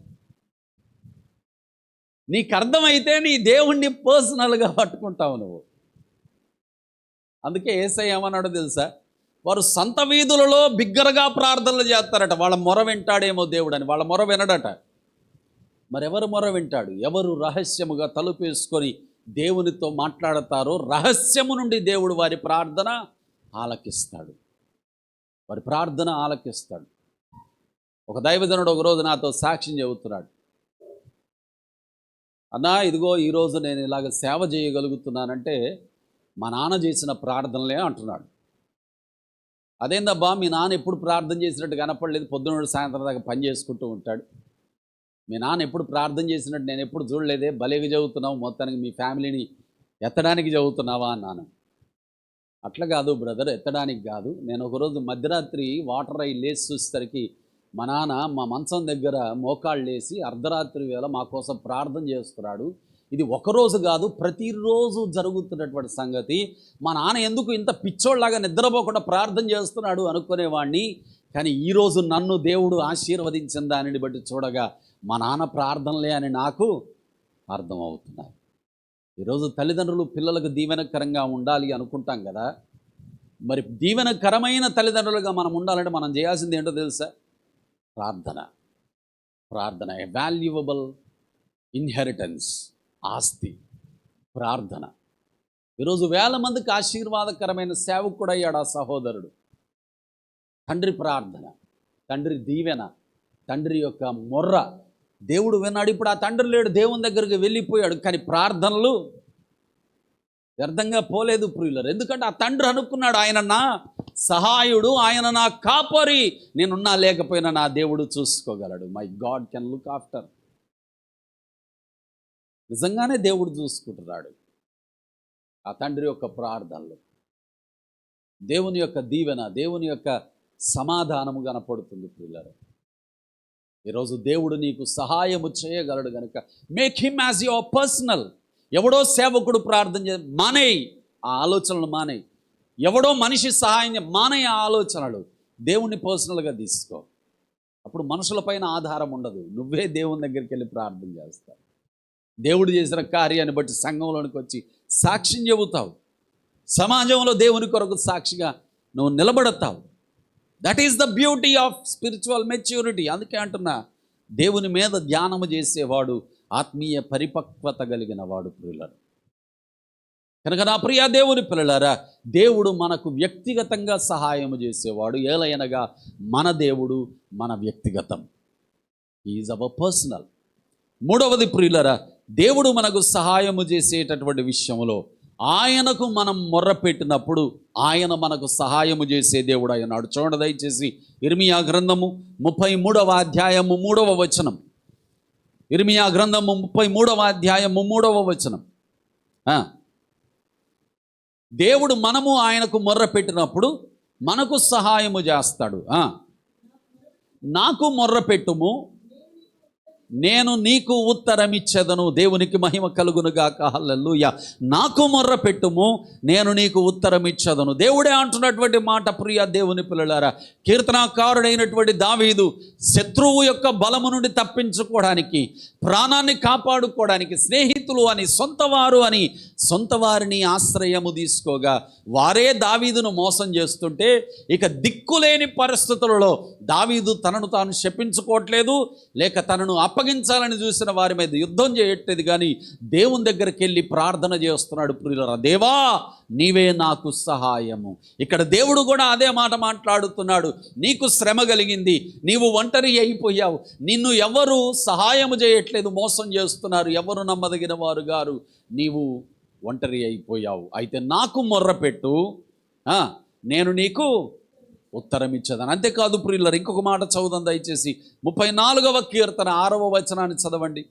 S1: నీకు అర్థమైతే నీ దేవుణ్ణి పర్సనల్గా పట్టుకుంటావు నువ్వు. అందుకే యేసయ్య ఏమన్నాడో తెలుసా? వారు సంత వీధులలో బిగ్గరగా ప్రార్థనలు చేస్తారట, వాళ్ళ మొర వింటాడేమో దేవుడు అని. వాళ్ళ మొర వినడట. మరెవరు మొర వింటాడు? ఎవరు రహస్యముగా తలుపేసుకొని దేవునితో మాట్లాడతారో రహస్యము నుండి దేవుడు వారి ప్రార్థన ఆలకిస్తాడు. వారి ప్రార్థన ఆలకిస్తాడు. ఒక దైవజనుడు ఒకరోజు నాతో సాక్ష్యం చెబుతున్నాడు. అన్నా, ఇదిగో ఈరోజు నేను ఇలాగ సేవ చేయగలుగుతున్నానంటే మా నాన్న చేసిన ప్రార్థనలే అంటున్నాడు. అదేందబ్బా, మీ నాన్న ఎప్పుడు ప్రార్థన చేసినట్టు కనపడలేదు, పొద్దున్న సాయంత్రం దాకా పని చేసుకుంటూ ఉంటాడు. మీ నాన్న ఎప్పుడు ప్రార్థన చేసినట్టు నేను ఎప్పుడు చూడలేదే, భలేగా చదువుతున్నావు, మొత్తానికి మీ ఫ్యామిలీని ఎత్తడానికి చదువుతున్నావా అన్నాను. అట్లా కాదు బ్రదర్, ఎత్తడానికి కాదు. నేను ఒకరోజు మధ్యరాత్రి వాటర్ అయి లేచి చూసేసరికి మా నాన్న మా మంచం దగ్గర మోకాళ్ళు వేసి అర్ధరాత్రి వేళ మా కోసం ప్రార్థన చేస్తున్నాడు. ఇది ఒకరోజు కాదు, ప్రతిరోజు జరుగుతున్నటువంటి సంగతి. మా నాన్న ఎందుకు ఇంత పిచ్చోళ్ళలాగా నిద్రపోకుండా ప్రార్థన చేస్తున్నాడు అనుకునేవాడిని. కానీ ఈరోజు నన్ను దేవుడు ఆశీర్వదించిన దానిని బట్టి చూడగా మా నాన్న ప్రార్థనలే అని నాకు అర్థమవుతున్నాయి. ఈరోజు తల్లిదండ్రులు పిల్లలకు దీవెనకరంగా ఉండాలి అనుకుంటాం కదా. మరి దీవెనకరమైన తల్లిదండ్రులుగా మనం ఉండాలంటే మనం చేయాల్సింది ఏంటో తెలుసా? ప్రార్థన. ప్రార్థన ఏ వాల్యువబుల్ ఇన్హెరిటెన్స్, ఆస్తి ప్రార్థన. ఈరోజు వేల మందికి ఆశీర్వాదకరమైన సేవకుడు అయ్యాడు ఆ సహోదరుడు. తండ్రి ప్రార్థన, తండ్రి దీవెన, తండ్రి యొక్క మొర్ర దేవుడు విన్నాడు. ఇప్పుడు ఆ తండ్రి లేడు, దేవుని దగ్గరికి వెళ్ళిపోయాడు. కానీ ప్రార్థనలు వ్యర్థంగా పోలేదు ప్రియులరు. ఎందుకంటే ఆ తండ్రి అనుకున్నాడు, ఆయన నా సహాయుడు, ఆయన నా కాపరి, నేనున్నా లేకపోయినా నా దేవుడు చూసుకోగలడు. My God can look after. నిజంగానే దేవుడు చూసుకుంటున్నాడు. ఆ తండ్రి యొక్క ప్రార్థనలు, దేవుని యొక్క దీవెన, దేవుని యొక్క సమాధానము కనపడుతుంది ప్రియులరు. ఈరోజు దేవుడు నీకు సహాయము చేయగలడు కనుక make him as your personal. ఎవడో సేవకుడు ప్రార్థన మానేయి, ఆ ఆలోచనలు మానేయి. ఎవడో మనిషి సహాయం మానేయి, ఆ ఆలోచనలు. దేవుణ్ణి పర్సనల్గా తీసుకో. అప్పుడు మనుషులపైన ఆధారం ఉండదు. నువ్వే దేవుని దగ్గరికి వెళ్ళి ప్రార్థన చేస్తావు. దేవుడు చేసిన కార్యాన్ని బట్టి సంఘంలోనికి వచ్చి సాక్ష్యం చెబుతావు. సమాజంలో దేవుని కొరకు సాక్షిగా నువ్వు నిలబడతావు. That is the beauty of spiritual maturity. అందుకే అంటున్నా, దేవుని మీద ధ్యానము చేసేవాడు ఆత్మీయ పరిపక్వత కలిగిన వాడు ప్రియులరు. కనుక నా ప్రియ దేవుని పిల్లలారా, దేవుడు మనకు వ్యక్తిగతంగా సహాయము చేసేవాడు. ఏలయనగా మన దేవుడు మన వ్యక్తిగతం. Is our personal. మూడవది ప్రియులరా, దేవుడు మనకు సహాయము చేసేటటువంటి విషయంలో ఆయనకు మనం మొర్ర పెట్టినప్పుడు ఆయన మనకు సహాయము చేసే దేవుడు అన్నాడు. చూడండి దయచేసి ఇర్మియా గ్రంథము 33వ అధ్యాయము 3వ వచనం. ఇర్మియా గ్రంథము 33వ అధ్యాయం 3వ వచనం. దేవుడు మనము ఆయనకు మొర్ర పెట్టినప్పుడు మనకు సహాయము చేస్తాడు. నాకు మొర్ర పెట్టుము, నేను నీకు ఉత్తరమిచ్చేదను. దేవునికి మహిమ కలుగునుగాక. హల్లెలూయా. నాకు మొర్ర పెట్టుము, నేను నీకు ఉత్తరమిచ్చేదను. దేవుడే అంటున్నటువంటి మాట. ప్రియ దేవుని పిల్లలారా, కీర్తనాకారుడైనటువంటి దావీదు శత్రువు యొక్క బలము నుండి తప్పించుకోవడానికి, ప్రాణాన్ని కాపాడుకోవడానికి స్నేహితులు అని, సొంతవారు అని, సొంత వారిని ఆశ్రయము తీసుకోగా వారే దావీదును మోసం చేస్తుంటే, ఇక దిక్కులేని పరిస్థితులలో దావీదు తనను తాను శపించుకోవట్లేదు, లేక తనను అప్పగించాలని చూసిన వారి మీద యుద్ధం చేయట్లేదు, కానీ దేవుని దగ్గరికి వెళ్ళి ప్రార్థన చేస్తున్నాడు. ప్రియులారా, దేవా నీవే నాకు సహాయము. ఇక్కడ దేవుడు కూడా అదే మాట మాట్లాడుతున్నాడు. నీకు శ్రమ కలిగింది, నీవు ఒంటరి అయిపోయావు, నిన్ను ఎవరు సహాయము చేయట్లేదు, మోసం చేస్తున్నారు, ఎవరు నమ్మదగిన వారు గారు, నీవు ఒంటరి అయిపోయావు. అయితే నాకు మొర్రపెట్టు, నేను నీకు ఉత్తరం ఇచ్చేదాను. అంతేకాదు ప్రియులారా, ఇంకొక మాట చదువుదాం దయచేసి. 34వ కీర్తన 6వ వచనాన్ని చదవండి.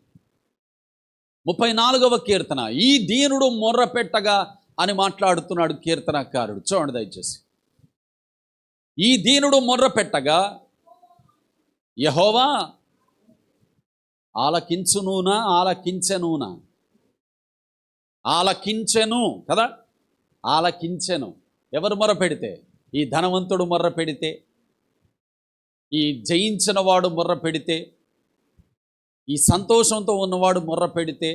S1: 34వ కీర్తన. ఈ దీనుడు మొర్ర పెట్టగా అని మాట్లాడుతున్నాడు కీర్తనకారుడు. చూడండి దయచేసి. ఈ దీనుడు మొర్ర పెట్టగా యెహోవా ఆలకించునూనా, ఆలకించెనూనా, ఆలకించెను కదా, ఆలకించెను. ఎవరు మొర్ర పెడితే? ఈ ధనవంతుడు మొర్ర పెడితే, ఈ జయించిన వాడు మొర్ర పెడితే, ఈ సంతోషంతో ఉన్నవాడు మొర్ర పెడితే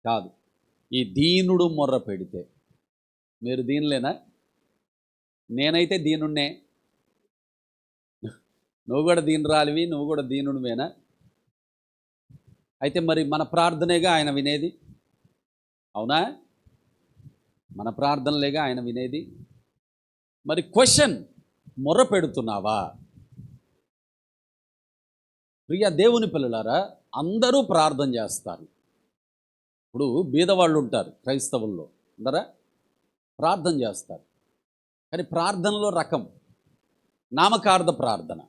S1: కాదు, ఈ దీనుడు మొర్ర పెడితే. మీరు దీనులేనా? నేనైతే దీనున్నే. నువ్వు కూడా దీనురాలివి, నువ్వు కూడా దీనుడివేనా? అయితే మరి మన ప్రార్థనేగా ఆయన వినేది, అవునా? మన ప్రార్థనలేగా ఆయన వినేది. మరి క్వశ్చన్, మొర్ర పెడుతున్నావా? ప్రియ దేవుని పిల్లలారా, అందరూ ప్రార్థన చేస్తారు. ఇప్పుడు బీదవాళ్ళు ఉంటారు క్రైస్తవుల్లో, అందరా ప్రార్థన చేస్తారు. కానీ ప్రార్థనలో రకం నామకార్థ ప్రార్థన,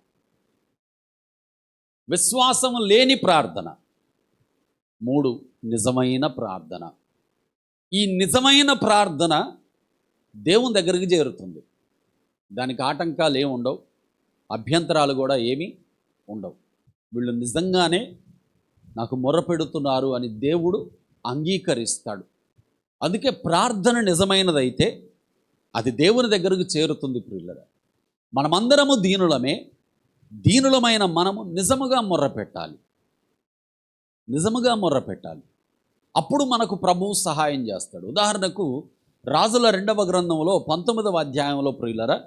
S1: విశ్వాసం లేని ప్రార్థన, 3 నిజమైన ప్రార్థన. ఈ నిజమైన ప్రార్థన దేవుని దగ్గరికి చేరుతుంది. దానికి ఆటంకాలు ఏమి ఉండవు, అభ్యంతరాలు కూడా ఏమీ ఉండవు. వీళ్ళు నిజంగానే నాకు మొర్ర పెడుతున్నారు అని దేవుడు అంగీకరిస్తాడు. అందుకే ప్రార్థన నిజమైనదైతే అది దేవుని దగ్గరకు చేరుతుంది. ప్రియులారా, మనమందరము దీనులమే. దీనులమైన మనము నిజముగా మొర్ర పెట్టాలి, నిజముగా మొర్ర పెట్టాలి. అప్పుడు మనకు ప్రభువు సహాయం చేస్తాడు. ఉదాహరణకు రాజుల 2వ గ్రంథంలో 19వ అధ్యాయంలో ప్రియులారా,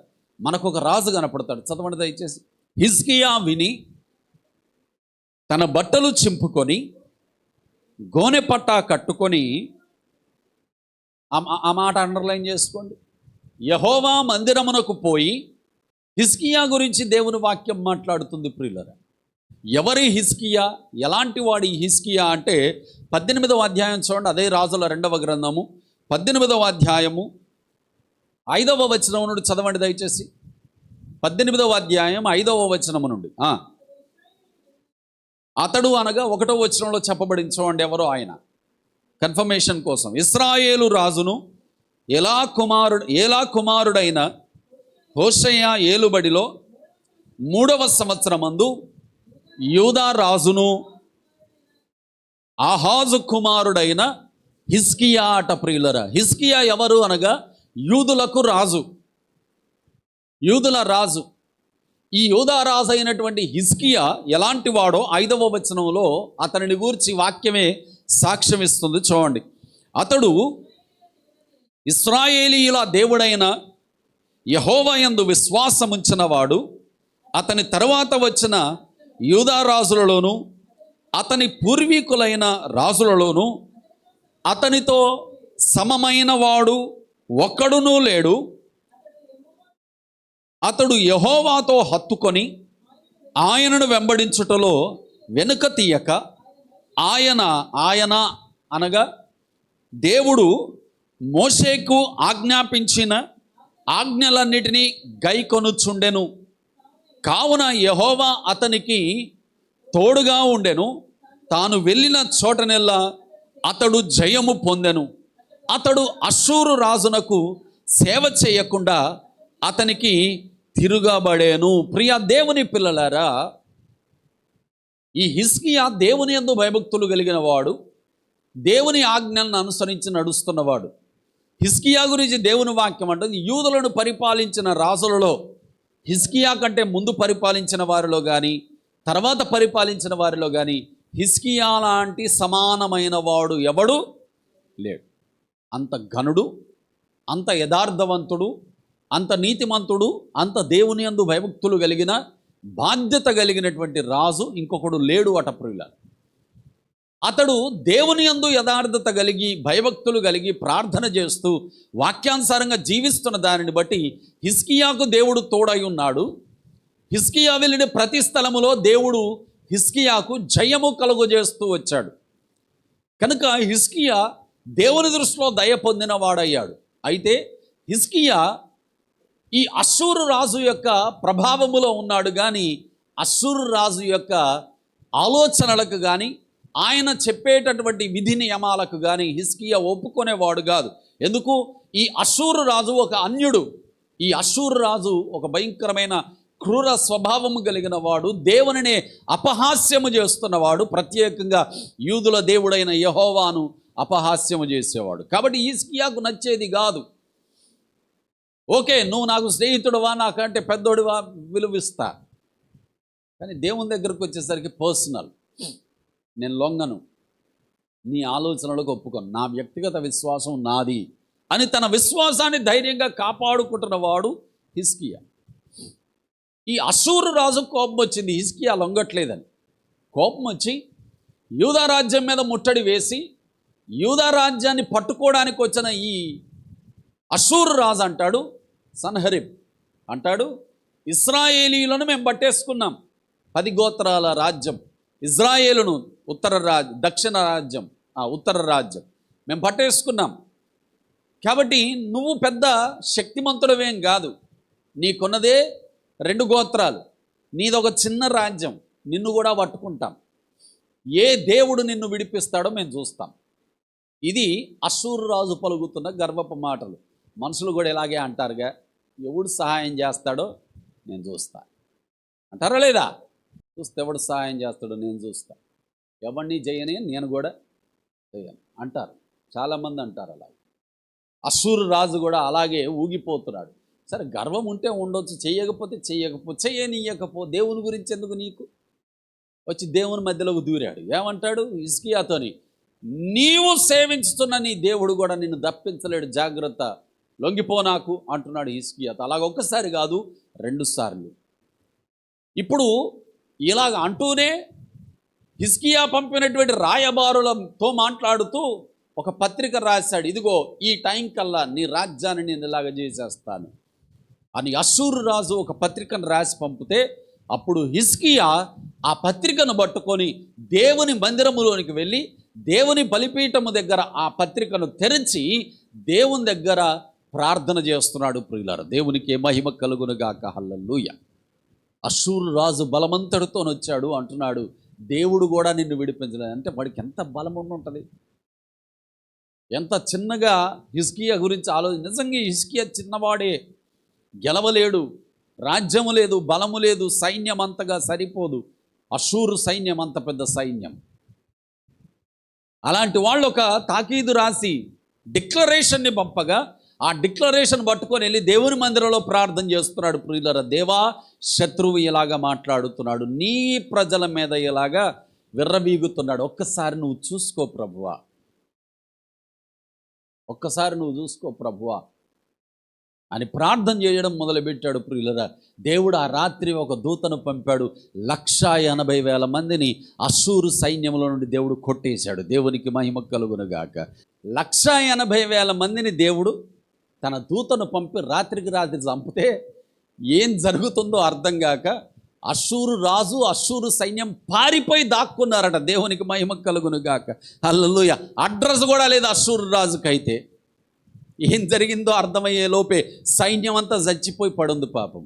S1: మనకు ఒక రాజు కనపడతాడు. చదవండి దయచేసి. హిజ్కియా విని తన బట్టలు చింపుకొని గోనె పట్టా కట్టుకొని, ఆ మాట అండర్లైన్ చేసుకోండి, యెహోవా మందిరమునకు పోయి, హిజ్కియా గురించి దేవుని వాక్యం మాట్లాడుతుంది. ప్రియులారా, ఎవరి హిజ్కియా, ఎలాంటి వాడి హిజ్కియా అంటే 18వ అధ్యాయం చూడండి. అదే రాజుల 2వ గ్రంథము 18వ అధ్యాయము 5వ వచనం నుండి చదవండి దయచేసి. 18వ అధ్యాయం 5వ వచనము నుండి. అతడు అనగా 1వ వచనంలో చెప్పబడింది చూడండి ఎవరో ఆయన, కన్ఫర్మేషన్ కోసం. ఇశ్రాయేలు రాజును ఏలా కుమారుడైన హోషేయ ఏలుబడిలో 3వ సంవత్సరమందు యూదా రాజును ఆహాజు కుమారుడైన హిజ్కియా అట. ప్రియులరా, హిజ్కియా ఎవరు అనగా యూదులకు రాజు, యూదుల రాజు. ఈ యూదా రాజు అయినటువంటి హిజ్కియా ఎలాంటి వాడో 5వ వచనంలో అతనిని గూర్చి వాక్యమే సాక్ష్యం ఇస్తుంది. చూడండి. అతడు ఇశ్రాయేలీయుల దేవుడైన యెహోవా యందు విశ్వాసముంచిన వాడు. అతని తరువాత వచ్చిన యూదా రాజులలోను, అతని పూర్వీకులైన రాజులలోను అతనితో సమమైన వాడు ఒక్కడునూ లేడు. అతడు యెహోవాతో హత్తుకొని ఆయనను వెంబడించుటలో వెనుక తీయక, ఆయన అనగా దేవుడు మోషేకు ఆజ్ఞాపించిన ఆజ్ఞలన్నిటినీ గైకొనుచుండెను. కావున యెహోవా అతనికి తోడుగా ఉండెను. తాను వెళ్ళిన చోటనెల్లా అతడు జయము పొందెను. అతడు అష్షూరు రాజునకు సేవ చేయకుండా అతనికి తిరుగబడేను. ప్రియ దేవుని పిల్లలారా, ఈ హిజ్కియా దేవుని యందు భయభక్తులు కలిగిన వాడు, దేవుని ఆజ్ఞలను అనుసరించి నడుస్తున్నవాడు. హిజ్కియా గురించి దేవుని వాక్యం అంటుంది, యూదులను పరిపాలించిన రాజులలో హిజ్కియా కంటే ముందు పరిపాలించిన వారిలో కానీ తర్వాత పరిపాలించిన వారిలో కానీ హిజ్కియా లాంటి సమానమైన వాడు ఎవడు లేడు. అంత ఘనుడు, అంత యథార్థవంతుడు, అంత నీతిమంతుడు, అంత దేవుని యందు భయభక్తులు కలిగిన బాధ్యత కలిగినటువంటి రాజు ఇంకొకడు లేడు అట ప్రియులారా. అతడు దేవుని యందు యథార్థత కలిగి భయభక్తులు కలిగి ప్రార్థన చేస్తూ వాక్యానుసారంగా జీవిస్తున్న దానిని బట్టి హిజ్కియాకు దేవుడు తోడై ఉన్నాడు. హిజ్కియా వెళ్ళిన ప్రతి స్థలములో దేవుడు హిజ్కియాకు జయము కలుగజేస్తూ వచ్చాడు. కనుక హిజ్కియా దేవుని దృష్టిలో దయ పొందిన వాడయ్యాడు. అయితే హిజ్కియా ఈ అష్షూరు రాజు యొక్క ప్రభావములో ఉన్నాడు, కానీ అష్షూరు రాజు యొక్క ఆలోచనలకు కానీ ఆయన చెప్పేటటువంటి విధి నియమాలకు కానీ హిజ్కియా ఒప్పుకునేవాడు కాదు. ఎందుకు? ఈ అష్షూరు రాజు ఒక అన్యుడు. ఈ అష్షూరు రాజు ఒక భయంకరమైన క్రూర స్వభావము కలిగిన వాడు, దేవునినే అపహాస్యము చేస్తున్నవాడు, ప్రత్యేకంగా యూదుల దేవుడైన యెహోవాను అపహాస్యము చేసేవాడు. కాబట్టి హిజ్కియాకు నచ్చేది కాదు. ఓకే, నువ్వు నాకు స్నేహితుడువా, నాకంటే పెద్దోడివా, విలువిస్తా. కానీ దేవుని దగ్గరకు వచ్చేసరికి పర్సనల్, నేను లొంగను, నీ ఆలోచనలకు ఒప్పుకోను, నా వ్యక్తిగత విశ్వాసం నాది అని తన విశ్వాసాన్ని ధైర్యంగా కాపాడుకుంటున్నవాడు హిజ్కియా. ఈ అష్షూరు రాజు కోపం వచ్చింది, హిజ్కియా లొంగట్లేదని కోపం వచ్చి యూదా రాజ్యం మీద ముట్టడి వేసి యూదా రాజ్యాన్ని పట్టుకోవడానికి వచ్చిన ఈ అష్షూరు రాజు అంటాడు, సన్హెరీబ్ అంటాడు, ఇశ్రాయేలీలను మేము పట్టేసుకున్నాం, 10 గోత్రాల రాజ్యం ఇజ్రాయేలును, దక్షిణ రాజ్యం, ఉత్తర రాజ్యం మేము పట్టేసుకున్నాం. కాబట్టి నువ్వు పెద్ద శక్తిమంతుడవేం కాదు, నీకున్నదే 2 గోత్రాలు, నీదొక చిన్న రాజ్యం, నిన్ను కూడా పట్టుకుంటాం, ఏ దేవుడు నిన్ను విడిపిస్తాడో మేము చూస్తాం. ఇది అష్షూరు రాజు పలుకుతున్న గర్వపు మాటలు. మనుషులు కూడా ఇలాగే అంటారుగా, ఎవడు సహాయం చేస్తాడో నేను చూస్తా అంటారా లేదా? చూస్తే ఎవడు సహాయం చేస్తాడో నేను చూస్తా, ఎవరిని చేయని నేను కూడా చేయను అంటారు. చాలామంది అంటారు అలాగే. అష్షూరు రాజు కూడా అలాగే ఊగిపోతున్నాడు. సరే, గర్వం ఉంటే ఉండొచ్చు, చేయనీయకపో దేవుని గురించి ఎందుకు నీకు? వచ్చి దేవుని మధ్యలోకి దూరాడు. ఏమంటాడు హిజ్కియాతోని? నీవు సేవించుతున్న నీ దేవుడు కూడా నిన్ను దప్పించలేడు, జాగ్రత్త, లొంగిపో నాకు అంటున్నాడు హిజ్కియాతో. అలాగ ఒక్కసారి కాదు, 2 సార్లు. ఇప్పుడు ఇలాగ అంటూనే హిజ్కియా పంపినటువంటి రాయబారులతో మాట్లాడుతూ ఒక పత్రిక రాశాడు, ఇదిగో ఈ టైం కల్లా నీ రాజ్యాన్ని నేను ఇలాగ చేసేస్తాను అని అష్షూరు రాజు ఒక పత్రికను రాసి పంపితే, అప్పుడు హిజ్కియా ఆ పత్రికను పట్టుకొని దేవుని మందిరములోనికి వెళ్ళి దేవుని బలిపీఠము దగ్గర ఆ పత్రికను తెరిచి దేవుని దగ్గర ప్రార్థన చేస్తున్నాడు. ప్రియులారా, దేవునికి మహిమ కలుగునుగాక, హల్లెలూయా. అష్షూరు రాజు బలమంతడితో వచ్చాడు అంటున్నాడు, దేవుడు కూడా నిన్ను విడిపించలేదు అంటే వాడికి ఎంత బలం ఉంటుంది, ఎంత చిన్నగా హిజ్కియా గురించి నిజంగా హిజ్కియా చిన్నవాడే, గెలవలేడు, రాజ్యము లేదు, బలము లేదు, సైన్యం అంతగా సరిపోదు, అష్షూరు సైన్యం అంత పెద్ద సైన్యం. అలాంటి వాళ్ళు ఒక తాకీదు రాసి డిక్లరేషన్ని పంపగా ఆ డిక్లరేషన్ పట్టుకొని వెళ్ళి దేవుని మందిరంలో ప్రార్థన చేస్తున్నాడు. ప్రియులారా, దేవా, శత్రువు ఇలాగా మాట్లాడుతున్నాడు, నీ ప్రజల మీద ఇలాగా విర్రవీగుతున్నాడు, ఒక్కసారి నువ్వు చూసుకో ప్రభువా, ఒక్కసారి నువ్వు చూసుకో ప్రభువా అని ప్రార్థన చేయడం మొదలుపెట్టాడు. ప్రియులారా, దేవుడు ఆ రాత్రి ఒక దూతను పంపాడు, 180,000 మందిని అష్షూరు సైన్యంలో నుండి దేవుడు కొట్టేశాడు. దేవునికి మహిమ కలుగునుగాక. 180,000 మందిని దేవుడు తన దూతను పంపి రాత్రికి రాత్రి చంపితే ఏం జరుగుతుందో అర్థం కాక అష్షూరు రాజు, అష్షూరు సైన్యం పారిపోయి దాక్కున్నారట. దేవునికి మహిమ కలుగునుగాక, హల్లెలూయా. అడ్రస్ కూడా లేదు అష్షూరు రాజుకైతే. ఏం జరిగిందో అర్థమయ్యే లోపే సైన్యం అంతా చచ్చిపోయి పడుంది పాపం,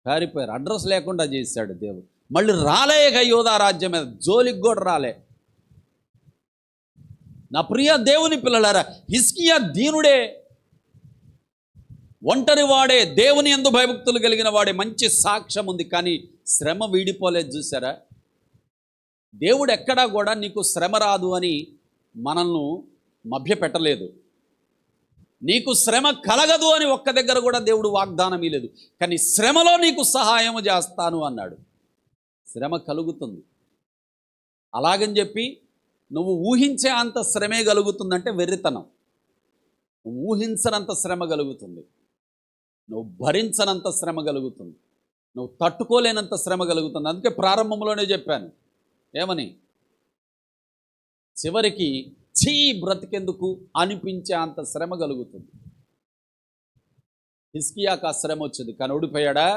S1: పారిపోయారు. అడ్రస్ లేకుండా చేశాడు దేవుడు. మళ్ళీ రాలే ఇక యోధా రాజ్యం మీద జోలికి కూడా రాలే. నా ప్రియ దేవుని పిల్లలారా, హిజ్కియా దీనుడే, ఒంటరి వాడే, దేవుని యందు భయభక్తులు కలిగిన వాడే, మంచి సాక్ష్యం ఉంది. కానీ శ్రమ వీడిపోలేదు. చూసారా, దేవుడు ఎక్కడా కూడా నీకు శ్రమ రాదు అని మనల్ని మభ్యపెట్టలేదు. నీకు శ్రమ కలగదు అని ఒక్క దగ్గర కూడా దేవుడు వాగ్దానం ఇవ్వలేదు. కానీ శ్రమలో నీకు సహాయం చేస్తాను అన్నాడు. శ్రమ కలుగుతుంది. అలాగని చెప్పి నువ్వు ఊహించే అంత శ్రమే కలుగుతుందంటే వెర్రితనం. నువ్వు ఊహించనంత శ్రమ కలుగుతుంది, నువ్వు భరించనంత శ్రమ కలుగుతుంది, నువ్వు తట్టుకోలేనంత శ్రమ కలుగుతుంది. అందుకే ప్రారంభంలోనే చెప్పాను ఏమని, చివరికి చీ బ్రతికెందుకు అనిపించే అంత శ్రమ కలుగుతుంది. హిజ్కియాకు ఆ శ్రమ వచ్చింది, కానీ ఓడిపోయాడా?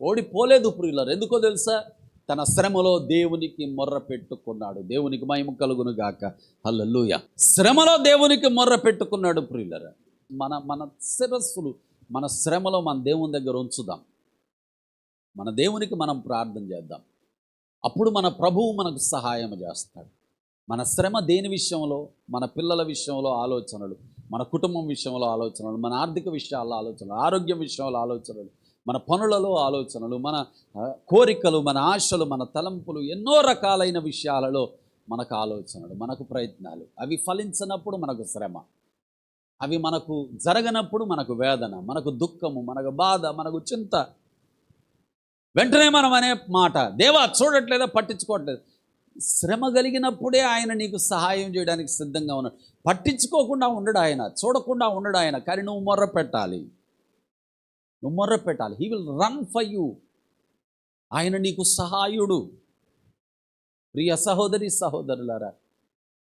S1: ఓడిపోలేదు ప్రియులారా. ఎందుకో తెలుసా? తన శ్రమలో దేవునికి మొర్ర పెట్టుకున్నాడు. దేవునికి మహిమ కలుగును గాక. హల్లెలూయా. శ్రమలో దేవునికి మొర్ర పెట్టుకున్నాడు ప్రియులారా. మన శిరస్సులు మన శ్రమలో మన దేవుని దగ్గర ఉంచుదాం. మన దేవునికి మనం ప్రార్థన చేద్దాం. అప్పుడు మన ప్రభువు మనకు సహాయం చేస్తాడు. మన శ్రమ దేని విషయంలో? మన పిల్లల విషయంలో ఆలోచనలు, మన కుటుంబం విషయంలో ఆలోచనలు, మన ఆర్థిక విషయాల్లో ఆలోచనలు, ఆరోగ్యం విషయంలో ఆలోచనలు, మన పనులలో ఆలోచనలు, మన కోరికలు, మన ఆశలు, మన తలంపులు, ఎన్నో రకాలైన విషయాలలో మనకు ఆలోచనలు, మనకు ప్రయత్నాలు. అవి ఫలించినప్పుడు మనకు శ్రమ, అవి మనకు జరగనప్పుడు మనకు వేదన, మనకు దుఃఖము, మనకు బాధ, మనకు చింత. వెంటనే మనం అనే మాట, దేవా చూడట్లేదా, పట్టించుకోవట్లేదు. శ్రమ కలిగినప్పుడే ఆయన నీకు సహాయం చేయడానికి సిద్ధంగా ఉన్నాడు. పట్టించుకోకుండా ఉండడు ఆయన, చూడకుండా ఉండడు ఆయన. కానీ నువ్వు మొర్ర పెట్టాలి, నువ్వు మొర్ర పెట్టాలి. He will run for you. ఆయన నీకు సహాయుడు. ప్రియ సహోదరి సహోదరులారా,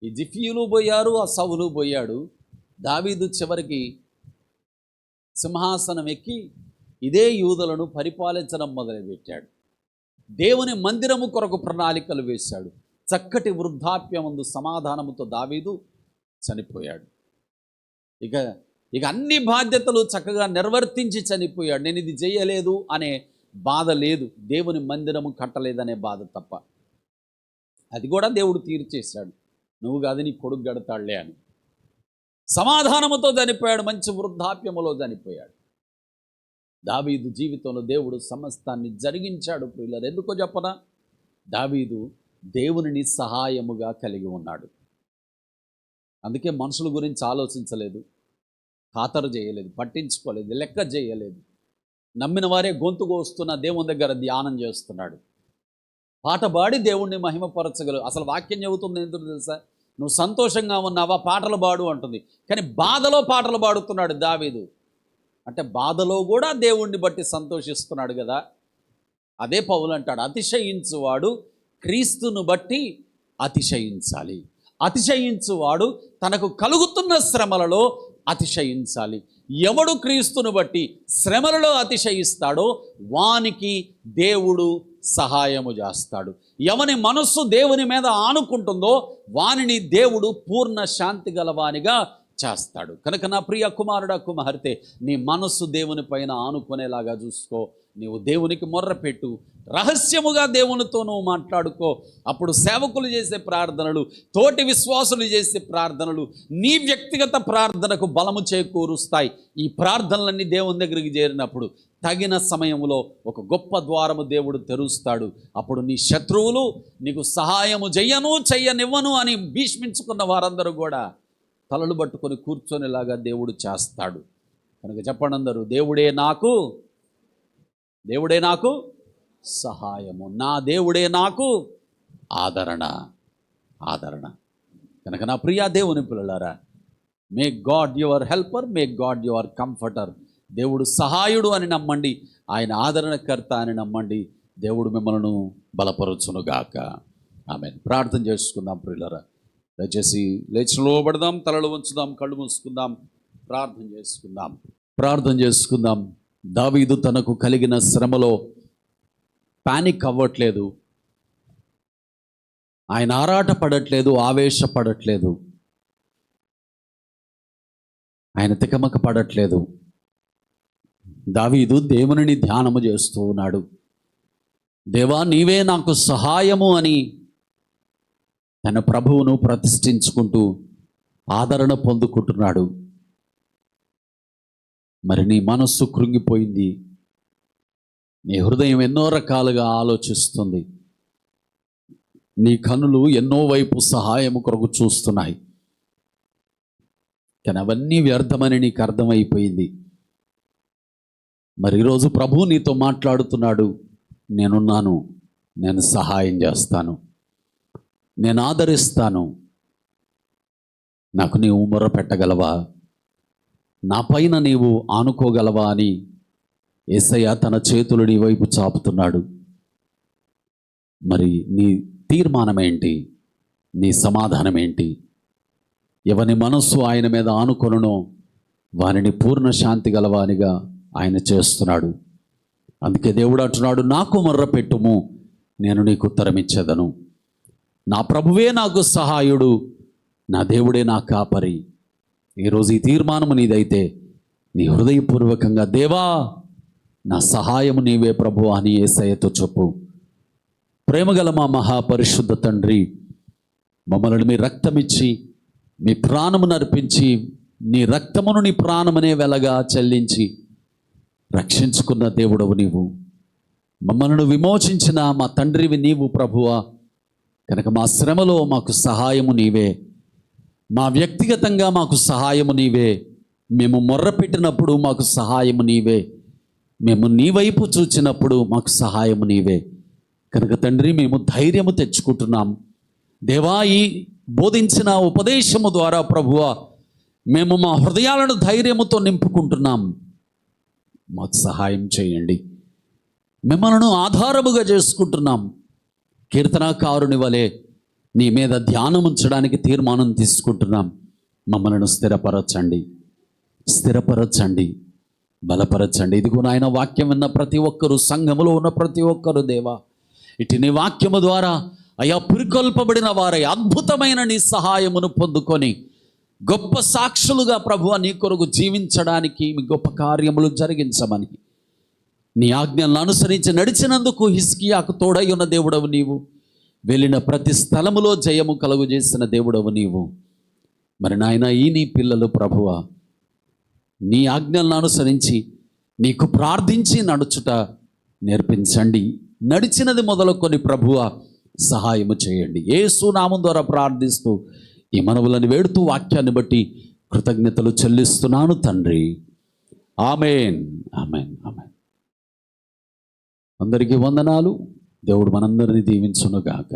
S1: ఈ జిఫీయులు పోయారు, ఆ సౌలు పోయాడు. దావీదు చివరికి సింహాసనం ఎక్కి ఇదే యూదులను పరిపాలించడం మొదలుపెట్టాడు. దేవుని మందిరము కొరకు ప్రణాళికలు వేశాడు. చక్కటి వృద్ధాప్యమందు సమాధానముతో దావీదు చనిపోయాడు. ఇక అన్ని బాధ్యతలు చక్కగా నిర్వర్తించి చనిపోయాడు. నేను ఇది చేయలేదు అనే బాధ లేదు, దేవుని మందిరము కట్టలేదనే బాధ తప్ప. అది కూడా దేవుడు తీర్చేశాడు. నువ్వు కాదు, నీ కొడుకు గడతాడులే అని. సమాధానముతో చనిపోయాడు, మంచి వృద్ధాప్యములో చనిపోయాడు. దావీదు జీవితంలో దేవుడు సమస్తాన్ని జరిగించాడు ప్రియులారా. ఎందుకో చెప్పనా? దావీదు దేవునిని సహాయముగా కలిగి ఉన్నాడు. అందుకే మనుషుల గురించి ఆలోచించలేదు, ఖాతరు చేయలేదు, పట్టించుకోలేదు, లెక్క చేయలేదు. నమ్మిన వారే గొంతు కోస్తున్న దేవుని దగ్గర ధ్యానం చేస్తున్నాడు. పాట పాడి దేవుణ్ణి మహిమపరచగలరు. అసలు వాక్యం చెబుతుంది ఎందుకు తెలుసా? నువ్వు సంతోషంగా ఉన్నావా, పాటలు పాడు అంటుంది. కానీ బాధలో పాటలు పాడుతున్నాడు దావీదు. అంటే బాధలో కూడా దేవుణ్ణి బట్టి సంతోషిస్తున్నాడు కదా. అదే పౌలు అంటాడు, అతిశయించువాడు క్రీస్తును బట్టి అతిశయించాలి. అతిశయించువాడు తనకు కలుగుతున్న శ్రమలలో అతిశయించాలి. ఎవడు క్రీస్తును బట్టి శ్రమలలో అతిశయిస్తాడో వానికి దేవుడు సహాయము చేస్తాడు. ఎవని మనస్సు దేవుని మీద ఆనుకుంటుందో వానిని దేవుడు పూర్ణ శాంతి గలవానిగా చేస్తాడు. కనుక నా ప్రియ కుమారుడా, కుమార్తె, నీ మనస్సు దేవుని పైన ఆనుకునేలాగా చూసుకో. నీవు దేవునికి మొర్రపెట్టు, రహస్యముగా దేవునితో నువ్వు మాట్లాడుకో. అప్పుడు సేవకులు చేసే ప్రార్థనలు, తోటి విశ్వాసులు చేసే ప్రార్థనలు నీ వ్యక్తిగత ప్రార్థనకు బలము చేకూరుస్తాయి. ఈ ప్రార్థనలన్నీ దేవుని దగ్గరికి చేరినప్పుడు తగిన సమయంలో ఒక గొప్ప ద్వారము దేవుడు తెరుస్తాడు. అప్పుడు నీ శత్రువులు నీకు సహాయము చెయ్యనివ్వను అని భీష్మించుకున్న వారందరూ కూడా తలలు పట్టుకొని కూర్చొనేలాగా దేవుడు చేస్తాడు. కనుక చెప్పండి అందరూ, దేవుడే నాకు సహాయము, నా దేవుడే నాకు ఆదరణ. కనుక నా ప్రియా దేవుని పిల్లలారా, make God your helper, make God your comforter. దేవుడు సహాయుడు అని నమ్మండి, ఆయన ఆదరణకర్త అని నమ్మండి. దేవుడు మిమ్మల్ని బలపరచునుగాక. ఆమేన్. ప్రార్థన చేసుకుందాం ప్రియులారా. దయచేసి లేచి లోబడదాం, తలలు ఉంచుదాం, కళ్ళు మూసుకుందాం, ప్రార్థన చేసుకుందాం. దావీదు తనకు కలిగిన శ్రమలో పానిక్ అవ్వట్లేదు, ఆయన ఆరాట పడట్లేదు, ఆవేశపడట్లేదు, ఆయన తికమక పడట్లేదు. దావీదు దేవునిని ధ్యానము చేస్తూ ఉన్నాడు. దేవా నీవే నాకు సహాయము అని తన ప్రభువును ప్రతిష్ఠించుకుంటూ ఆదరణ పొందుకుంటున్నాడు. మరి నీ మనస్సు కృంగిపోయింది, నీ హృదయం ఎన్నో రకాలుగా ఆలోచిస్తుంది, నీ కనులు ఎన్నో వైపు సహాయము కొరకు చూస్తున్నాయి, కానీ అవన్నీ వ్యర్థమని నీకు అర్థమైపోయింది. మరి ఈరోజు ప్రభువు నీతో మాట్లాడుతున్నాడు. నేనున్నాను, నేను సహాయం చేస్తాను, నేను ఆదరిస్తాను, నాకు నీవు మొర్ర పెట్టగలవా, నా పైన నీవు ఆనుకోగలవా అని యేసయ్య తన చేతులు నీ వైపు చాపుతున్నాడు. మరి నీ తీర్మానం ఏంటి? నీ సమాధానం ఏంటి? ఎవని మనస్సు ఆయన మీద ఆనుకొనునో వారిని పూర్ణ శాంతి గలవానిగా ఆయన చేస్తున్నాడు. అందుకే దేవుడు అంటున్నాడు, నాకు మొర్ర పెట్టుము, నేను నీకు ఉత్తరం ఇచ్చేదను. నా ప్రభువే నాకు సహాయుడు, నా దేవుడే నా కాపరి. ఈరోజు ఈ తీర్మానము నీదైతే నీ హృదయపూర్వకంగా, దేవా నా సహాయము నీవే ప్రభు అని యేసయ్యతో చెప్పు. ప్రేమగల మా మహాపరిశుద్ధ తండ్రి, మమ్మల్ని మీ రక్తమిచ్చి మీ ప్రాణమును అర్పించి నీ రక్తమును నీ ప్రాణమనే వెలగా చెల్లించి రక్షించుకున్న దేవుడవు నీవు. మమ్మల్ని విమోచించిన మా తండ్రివి నీవు ప్రభువా. కనుక మా శ్రమలో మాకు సహాయము నీవే, మా వ్యక్తిగతంగా మాకు సహాయము నీవే, మేము మొర్ర పెట్టినప్పుడు మాకు సహాయము నీవే, మేము నీ వైపు చూచినప్పుడు మాకు సహాయము నీవే. కనుక తండ్రి, మేము ధైర్యము తెచ్చుకుంటున్నాం దేవా. ఈ బోధించిన ఉపదేశము ద్వారా ప్రభువా, మేము మా హృదయాలను ధైర్యముతో నింపుకుంటున్నాం. మాకు సహాయం చేయండి. మిమ్మల్ని ఆధారముగా చేసుకుంటున్నాం. కీర్తనాకారుని వలె నీ మీద ధ్యానం ఉంచడానికి తీర్మానం తీసుకుంటున్నాం. మమ్మల్ని స్థిరపరచండి, స్థిరపరచండి, బలపరచండి. ఇదిగో నాయన, వాక్యం విన్న ప్రతి ఒక్కరూ, సంఘములో ఉన్న ప్రతి ఒక్కరు దేవా, ఇటు నీ వాక్యము ద్వారా అయా పురికొల్పబడిన వారై అద్భుతమైన నీ సహాయమును పొందుకొని గొప్ప సాక్షులుగా ప్రభువా నీ కొరకు జీవించడానికి మీ గొప్ప కార్యములు జరిగించమని, నీ ఆజ్ఞలను అనుసరించి నడిచినందుకు హిజ్కియాకు తోడై ఉన్న దేవుడవు నీవు. వెళ్ళిన ప్రతి స్థలములో జయము కలుగు చేసిన దేవుడవు నీవు. మరి నాయన, ఈ నీ పిల్లలు ప్రభువా నీ ఆజ్ఞలను అనుసరించి నీకు ప్రార్థించి నడుచుట నేర్పించండి. నడిచినది మొదలుకొని ప్రభువా సహాయము చేయండి. యేసు నామం ద్వారా ప్రార్థిస్తూ ఈ మనవులను వేడుతూ వాక్యాన్ని బట్టి కృతజ్ఞతలు చెల్లిస్తున్నాను తండ్రి. ఆమేన్, ఆమేన్, ఆమేన్. అందరికీ వందనాలు. దేవుడు మనందరినీ దీవించును గాక.